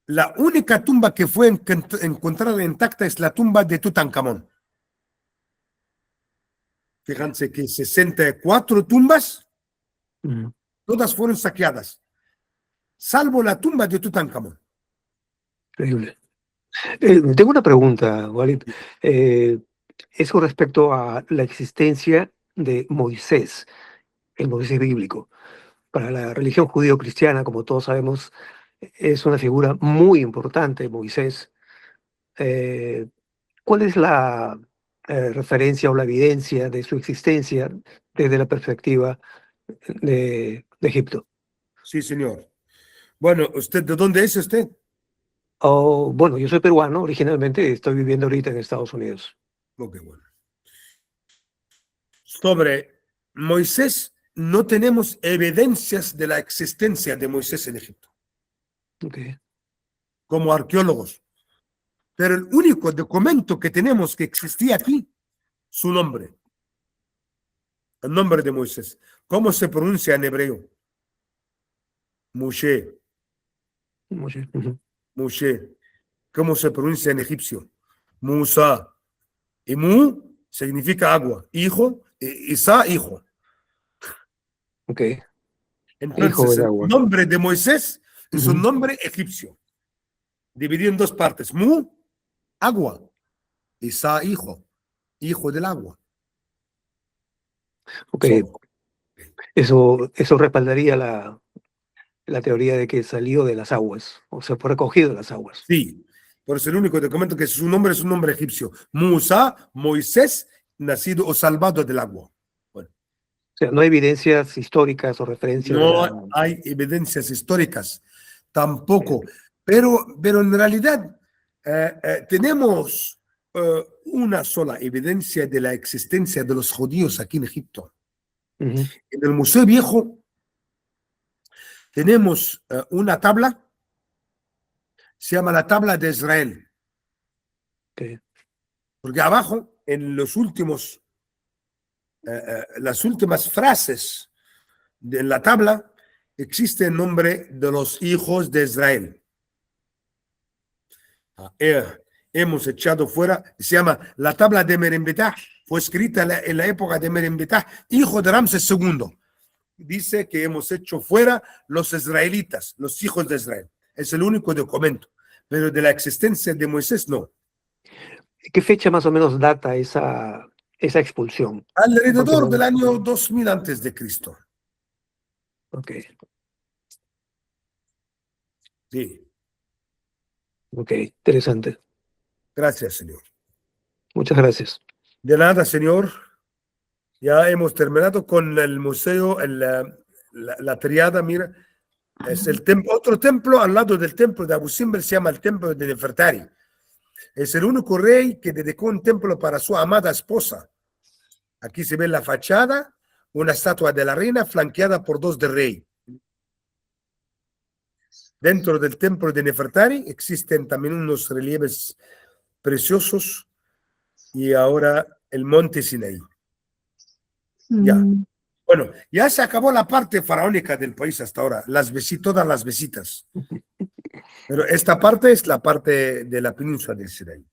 la única tumba que fue encontrada intacta es la tumba de Tutankamón. Fíjense que 64 tumbas, todas fueron saqueadas, salvo la tumba de Tutankamón. Increíble. Tengo una pregunta, Walid. Es con respecto a la existencia de Moisés, el Moisés bíblico. Para la religión judío-cristiana, como todos sabemos, es una figura muy importante, Moisés. ¿Cuál es la referencia o la evidencia de su existencia desde la perspectiva de Egipto? Sí, señor. Bueno, ¿usted de dónde es usted? Bueno, yo soy peruano, originalmente estoy viviendo ahorita en Estados Unidos. Ok, bueno. Sobre Moisés, no tenemos evidencias de la existencia de Moisés en Egipto, Okay. como arqueólogos. Pero el único documento que tenemos que existía aquí, su nombre, el nombre de Moisés. ¿Cómo se pronuncia en hebreo? Moshe, Moshe. ¿Cómo se pronuncia en egipcio? Musa. Y Mu significa agua, hijo, Isa, hijo. Ok, hijo Entonces, del el agua. nombre de Moisés es un nombre egipcio, dividido en dos partes. Mu, agua. Isa, hijo, hijo del agua. Ok, eso respaldaría la teoría de que salió de las aguas, o sea, fue recogido de las aguas. Sí, por eso el único documento que su nombre es un nombre egipcio. Musa, Moisés, nacido o salvado del agua. Bueno, O sea, no hay evidencias históricas o referencias de la... no hay evidencias históricas tampoco, pero en realidad tenemos una sola evidencia de la existencia de los judíos aquí en Egipto. En el Museo Viejo tenemos una tabla, se llama la tabla de Israel. Okay. Porque abajo, en los últimos, las últimas frases de la tabla, existe el nombre de los hijos de Israel. Hemos echado fuera, se llama la tabla de Merenbetah, fue escrita en la época de Merenbetah, hijo de Ramsés II. Dice que hemos hecho fuera los israelitas, los hijos de Israel. Es el único documento, pero de la existencia de Moisés no. ¿Qué fecha más o menos data esa expulsión? Alrededor del año 2000 antes de Cristo. Ok, Sí, ok, interesante. gracias, señor. Muchas gracias. De nada, señor. Ya hemos terminado con el museo, la triada, mira. Es el otro templo al lado del templo de Abu Simbel, se llama el templo de Nefertari. Es el único rey que dedicó un templo para su amada esposa. Aquí se ve la fachada, una estatua de la reina flanqueada por dos del rey. Dentro del templo de Nefertari existen también unos relieves preciosos y ahora el monte Sinaí. Ya. Bueno, ya se acabó la parte faraónica del país hasta ahora, todas las visitas. Pero esta parte es la parte de la península del Sinaí.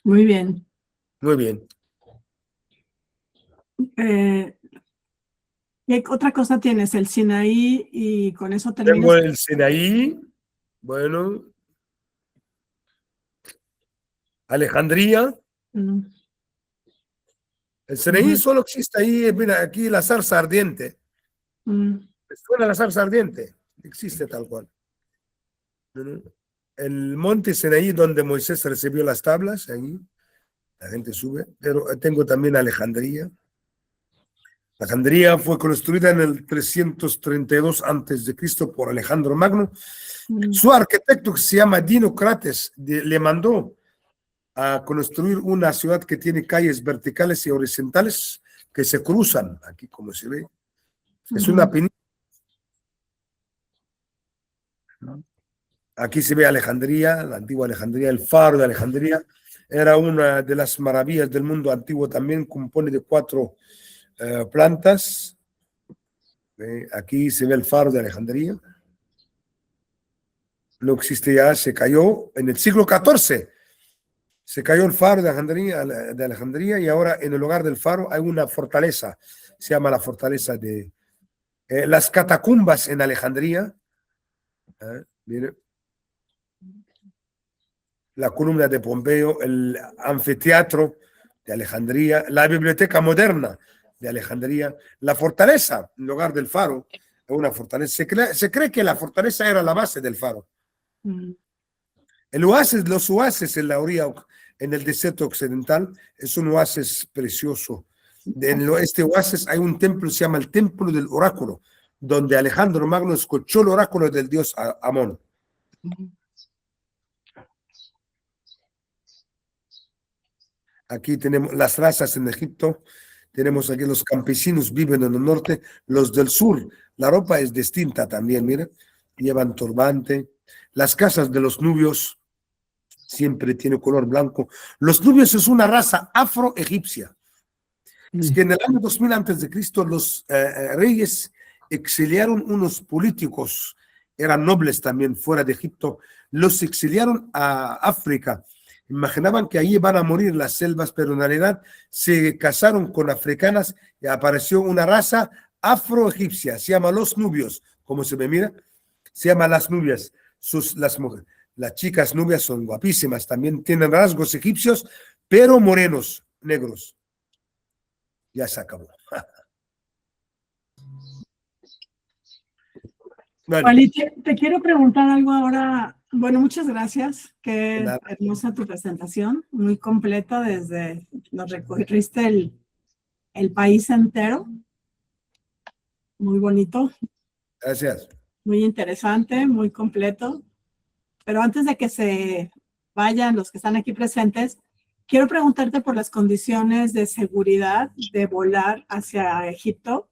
Muy bien. Muy bien. ¿Qué otra cosa tienes? El Sinaí y con eso Tengo terminas. el Sinaí, bueno, Alejandría. El Sinaí solo existe ahí, mira, aquí la zarza ardiente. ¿Suena la zarza ardiente? Existe tal cual. El monte Sinaí donde Moisés recibió las tablas, ahí la gente sube, pero tengo también Alejandría. Alejandría fue construida en el 332 a.C. por Alejandro Magno. Su arquitecto, que se llama Dinocrates, le mandó a construir una ciudad que tiene calles verticales y horizontales que se cruzan, aquí como se ve. Es una península. Aquí se ve Alejandría, la antigua Alejandría, el faro de Alejandría. Era una de las maravillas del mundo antiguo también, compone de 4 plantas. Aquí se ve el faro de Alejandría. No existe ya, se cayó en el siglo XIV. Se cayó el faro de Alejandría y ahora en el lugar del faro hay una fortaleza. Se llama la fortaleza de las catacumbas en Alejandría. Mire. La columna de Pompeo, el anfiteatro de Alejandría, la biblioteca moderna de Alejandría, la fortaleza, en lugar del faro, es una fortaleza. Se cree que la fortaleza era la base del faro. El oasis, los oasis en la orilla, en el desierto occidental, es un oasis precioso. En este oasis hay un templo, se llama el Templo del Oráculo, donde Alejandro Magno escuchó el oráculo del dios Amón. Aquí tenemos las razas en Egipto. Tenemos aquí los campesinos viven en el norte, los del sur. La ropa es distinta también, mira. Llevan turbante. Las casas de los nubios siempre tienen color blanco. Los nubios es una raza afro-egipcia. Es que en el año 2000 a.C. los reyes exiliaron unos políticos, eran nobles también fuera de Egipto, los exiliaron a África. Imaginaban que ahí van a morir las selvas, pero en realidad se casaron con africanas y apareció una raza afro-egipcia, se llama los nubios, como se me mira, se llama las nubias. Las chicas nubias son guapísimas, también tienen rasgos egipcios, pero morenos, negros. Ya se acabó. Bueno. Wally, te quiero preguntar algo ahora. Bueno, muchas gracias. Qué hermosa tu presentación, muy completa desde, nos recorriste el país entero. Muy bonito. Gracias. Muy interesante, muy completo. Pero antes de que se vayan los que están aquí presentes, quiero preguntarte por las condiciones de seguridad de volar hacia Egipto.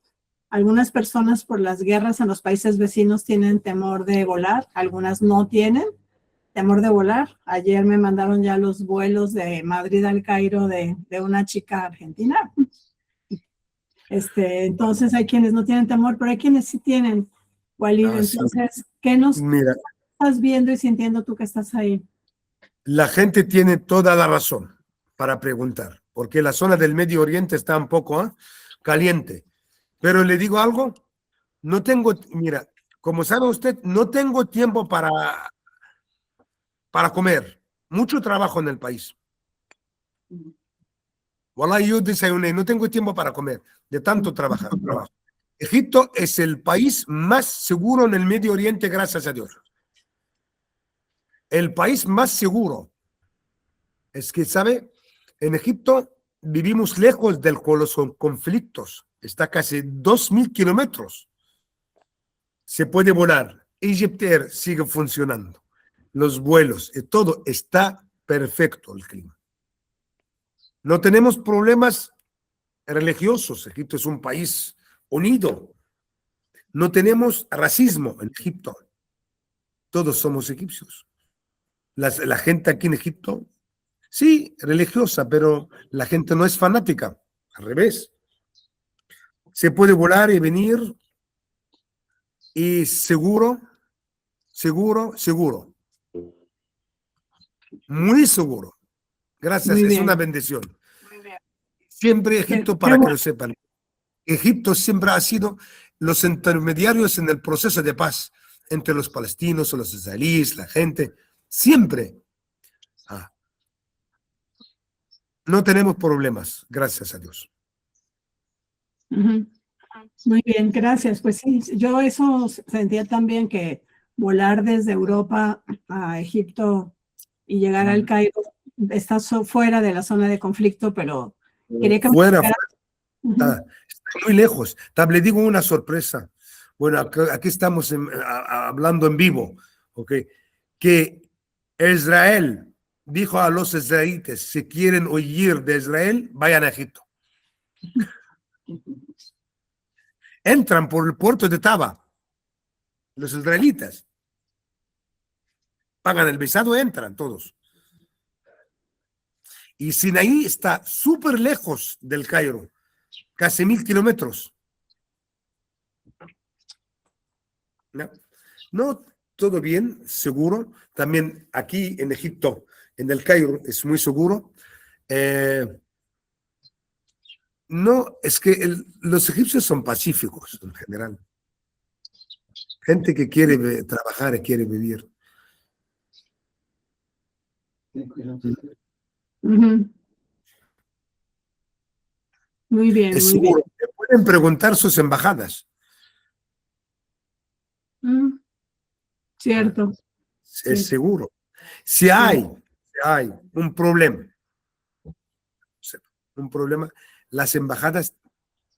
Algunas personas por las guerras en los países vecinos tienen temor de volar, algunas no tienen temor de volar. Ayer me mandaron ya los vuelos de Madrid al Cairo de una chica argentina. Entonces hay quienes no tienen temor, pero hay quienes sí tienen, Walid. Ah, sí. Entonces, ¿qué nos Mira, estás viendo y sintiendo tú que estás ahí? la gente tiene toda la razón para preguntar, porque la zona del Medio Oriente está un poco caliente. Pero le digo algo, no tengo, mira, como sabe usted, no tengo tiempo para comer. Mucho trabajo en el país. Wallah, yo desayuné, no tengo tiempo para comer, de tanto trabajar. Egipto es el país más seguro en el Medio Oriente, gracias a Dios. El país más seguro. Es que, ¿sabe? En Egipto vivimos lejos de los conflictos. Está casi 2.000 kilómetros. Se puede volar. EgyptAir sigue funcionando. Los vuelos y todo está perfecto el clima. No tenemos problemas religiosos. Egipto es un país unido. No tenemos racismo en Egipto. Todos somos egipcios. La gente aquí en Egipto, sí, religiosa, pero la gente no es fanática. Al revés. Se puede volar y venir y seguro, seguro, seguro. Muy seguro. Gracias, Muy es bien. una bendición. Siempre Egipto, Qué para que bueno. lo sepan, Egipto siempre ha sido los intermediarios en el proceso de paz entre los palestinos, los israelíes, la gente. Siempre. No tenemos problemas, gracias a Dios. Ujú. Muy bien, gracias. Pues sí, yo eso sentía también, que volar desde Europa a Egipto y llegar al Cairo está fuera de la zona de conflicto, pero quería que me Fuera, explicaras. Ujú. está muy lejos. Le digo una sorpresa. Bueno, aquí estamos hablando en vivo, ¿ok? Que Israel dijo a los israelitas, si quieren huir de Israel, vayan a Egipto. Entran por el puerto de Taba, los israelitas. Pagan el visado, entran todos. Y Sinaí está súper lejos del Cairo, casi 1.000 kilómetros. ¿No? No, todo bien, seguro. También aquí en Egipto, en el Cairo, es muy seguro. No, es que los egipcios son pacíficos en general. Gente que quiere trabajar y quiere vivir. Ujú. Muy bien, Es muy bien. seguro. Le pueden preguntar sus embajadas. Cierto. Es Sí. seguro. Si hay un problema, las embajadas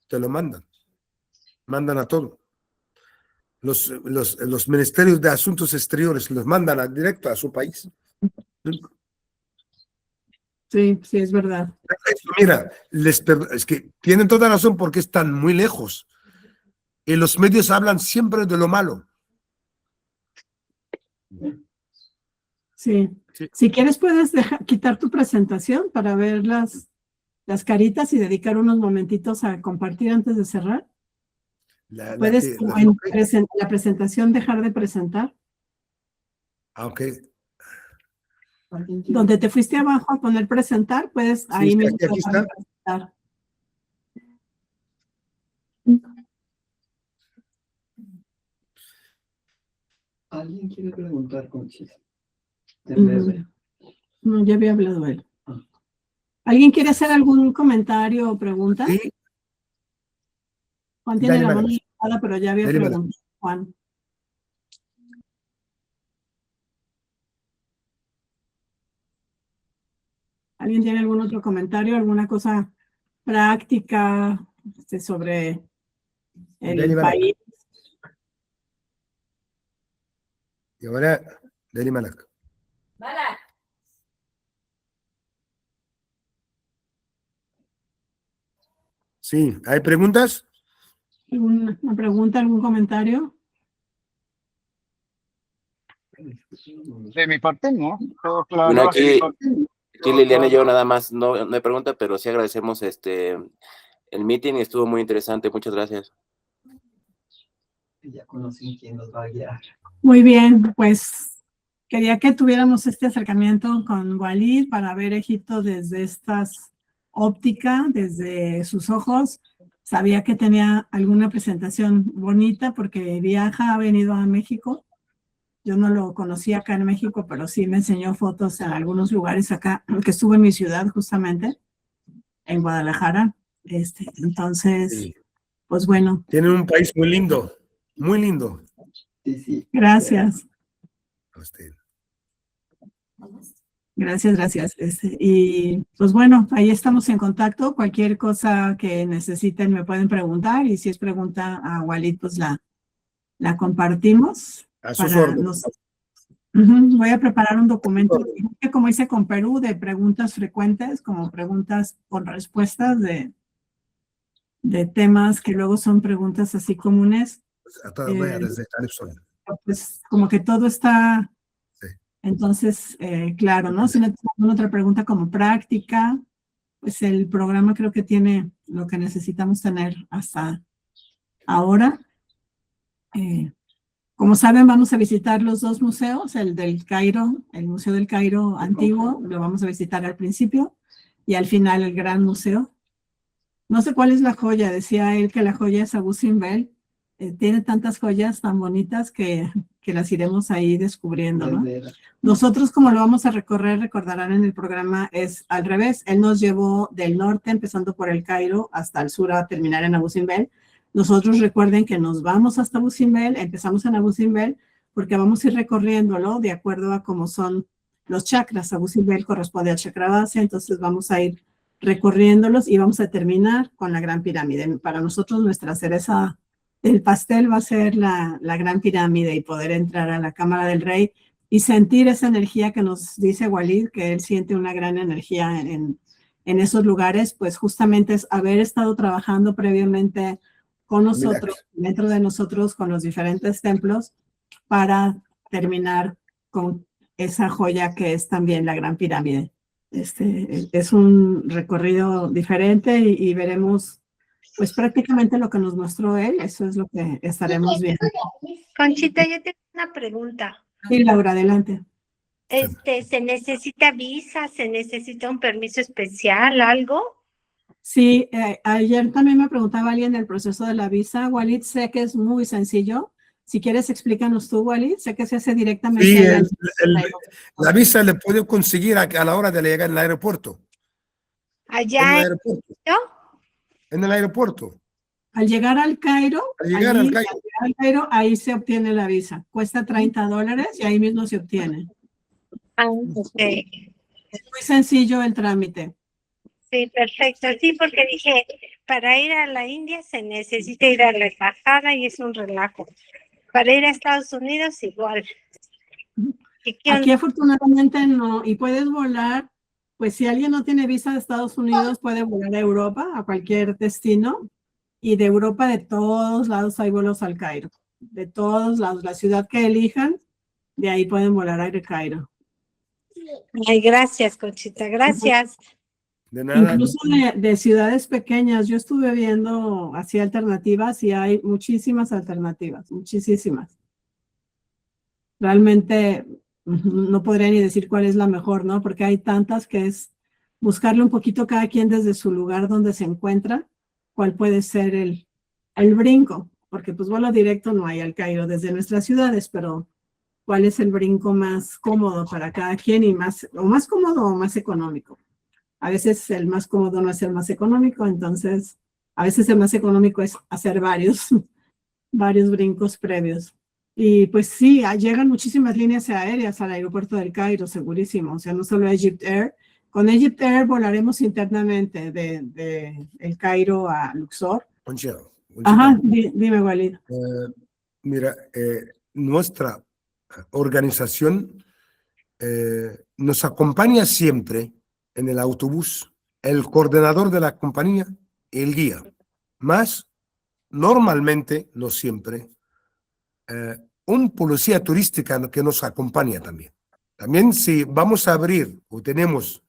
te lo mandan a todo. Los ministerios de asuntos exteriores los mandan directo a su país. Sí, sí, es verdad. Mira, es que tienen toda razón porque están muy lejos. Y los medios hablan siempre de lo malo. Sí. Sí. Si quieres, puedes quitar tu presentación para ver las caritas y dedicar unos momentitos a compartir antes de cerrar. ¿Puedes, como en la presentación, dejar de presentar? Ok. Donde te fuiste abajo a poner presentar, puedes ahí mismo aquí está. presentar. ¿Alguien quiere preguntar, Conchita? No, ya había hablado él. ¿Alguien quiere hacer algún comentario o pregunta? Sí. Juan tiene la mano levantada, pero ya había preguntado. Juan. ¿Alguien tiene algún otro comentario, alguna cosa práctica sobre el país? Y ahora, Deli Malak. Sí, ¿hay preguntas? ¿Alguna pregunta, algún comentario? De mi parte, no. Todo claro. Bueno, aquí Liliana y yo nada más, no hay pregunta, pero sí agradecemos el meeting estuvo muy interesante. Muchas gracias. Ya conocen quién nos va a guiar. Muy bien, pues quería que tuviéramos este acercamiento con Walid para ver Egipto desde estas óptica, desde sus ojos. Sabía que tenía alguna presentación bonita porque viaja, ha venido a México. Yo no lo conocía acá en México, pero sí me enseñó fotos en algunos lugares acá, que estuve en mi ciudad justamente, en Guadalajara. Entonces, Sí. pues bueno, Tienen un país muy lindo, muy lindo. Sí, sí. gracias. A usted. Gracias, gracias. Y pues bueno, ahí estamos en contacto. Cualquier cosa que necesiten me pueden preguntar y si es pregunta a Walid, pues la compartimos. A sus Para órdenes. Voy a preparar un documento, que como hice con Perú, de preguntas frecuentes, como preguntas con respuestas de temas que luego son preguntas así comunes. Desde Calypso. Pues como que todo está... Sí. Entonces, claro, ¿no? Si no tengo alguna otra pregunta como práctica, pues el programa creo que tiene lo que necesitamos tener hasta ahora. Como saben, vamos a visitar los dos museos, el del Cairo, el Museo del Cairo antiguo, lo vamos a visitar al principio, y al final el Gran Museo. No sé cuál es la joya, decía él que la joya es Abu Simbel. Tiene tantas joyas tan bonitas que las iremos ahí descubriendo, ¿no? Nosotros, como lo vamos a recorrer, recordarán en el programa, es al revés. Él nos llevó del norte, empezando por el Cairo, hasta el sur a terminar en Abu Simbel. Nosotros recuerden que nos vamos hasta Abu Simbel, empezamos en Abu Simbel, porque vamos a ir recorriéndolo de acuerdo a cómo son los chakras. Abu Simbel corresponde al chakra base, entonces vamos a ir recorriéndolos y vamos a terminar con la Gran Pirámide. Para nosotros, nuestra cereza del pastel va a ser la Gran Pirámide y poder entrar a la Cámara del Rey y sentir esa energía que nos dice Walid, que él siente una gran energía en esos lugares, pues justamente es haber estado trabajando previamente con nosotros, dentro de nosotros, con los diferentes templos, para terminar con esa joya que es también la Gran Pirámide. Es un recorrido diferente y veremos pues prácticamente lo que nos mostró él, eso es lo que estaremos viendo. Conchita, yo tengo una pregunta. Sí, Laura, adelante. ¿Se necesita visa? ¿Se necesita un permiso especial, algo? Sí, ayer también me preguntaba alguien del proceso de la visa. Walid, sé que es muy sencillo. Si quieres, explícanos tú, Walid. Sé que se hace directamente. Sí, la visa le puede conseguir a la hora de llegar al aeropuerto. Allá en el aeropuerto. ¿no? En el aeropuerto. Al llegar al Cairo, al Cairo, ahí se obtiene la visa. Cuesta $30 y ahí mismo se obtiene. Okay. Es muy sencillo el trámite. Sí, perfecto. Sí, porque dije, para ir a la India se necesita ir a la embajada y es un relajo. Para ir a Estados Unidos igual. Aquí afortunadamente no, y puedes volar, pues si alguien no tiene visa de Estados Unidos, puede volar a Europa, a cualquier destino, y de Europa de todos lados hay vuelos al Cairo, de todos lados, la ciudad que elijan, de ahí pueden volar al Cairo. Ay, gracias, Conchita, gracias. De nada. Incluso de ciudades pequeñas, yo estuve viendo así alternativas y hay muchísimas alternativas, muchísimas. Realmente no podría ni decir cuál es la mejor, ¿no? Porque hay tantas que es buscarle un poquito cada quien desde su lugar donde se encuentra, cuál puede ser el brinco, porque pues vuelo directo no hay al Cairo desde nuestras ciudades, pero cuál es el brinco más cómodo para cada quien y más cómodo o más económico. A veces el más cómodo no es el más económico, entonces a veces el más económico es hacer varios brincos previos. Y pues sí, llegan muchísimas líneas aéreas al aeropuerto del Cairo, segurísimo. O sea, no solo Egypt Air. Con Egypt Air volaremos internamente de el Cairo a Luxor. Conchita. Ajá, dime, Walid. Mira, nuestra organización nos acompaña siempre en el autobús el coordinador de la compañía y el guía. Más, normalmente, no siempre, un policía turística que nos acompaña también. También si vamos a abrir o tenemos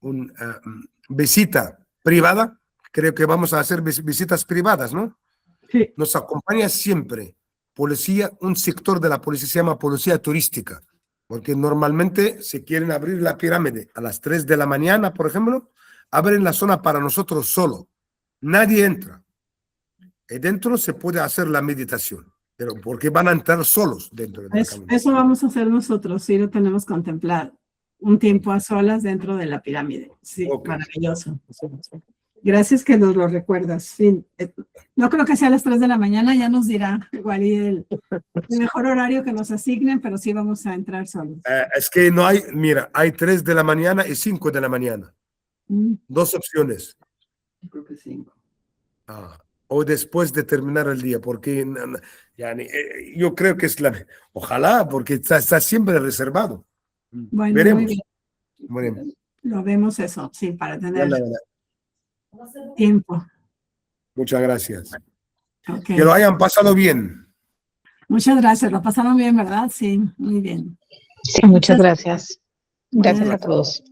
una visita privada, creo que vamos a hacer visitas privadas, ¿no? Sí. Nos acompaña siempre policía, un sector de la policía se llama policía turística, porque normalmente se quieren abrir la pirámide a las 3 de la mañana, por ejemplo, abren la zona para nosotros solo. Nadie entra. Y dentro se puede hacer la meditación, pero porque van a entrar solos dentro de la caminata. Eso vamos a hacer nosotros, sí lo tenemos contemplado. Un tiempo a solas dentro de la pirámide. Sí, Ok. maravilloso. Gracias que nos lo recuerdas. Sí, no creo que sea a las 3 de la mañana, ya nos dirá igual y el mejor horario que nos asignen, pero sí vamos a entrar solos. Es que no hay, mira, hay 3 de la mañana y 5 de la mañana. Mm, 2 opciones. Yo creo que 5. O después de terminar el día, porque yo creo que es la... Ojalá, porque está siempre reservado. Bueno, Veremos. muy bien. Muy bien. Lo vemos eso, sí, para tener Vale, vale. tiempo. Muchas gracias. Ok. Que lo hayan pasado bien. Muchas gracias, lo pasaron bien, ¿verdad? Sí, muy bien. Sí, muchas gracias. Gracias a todos.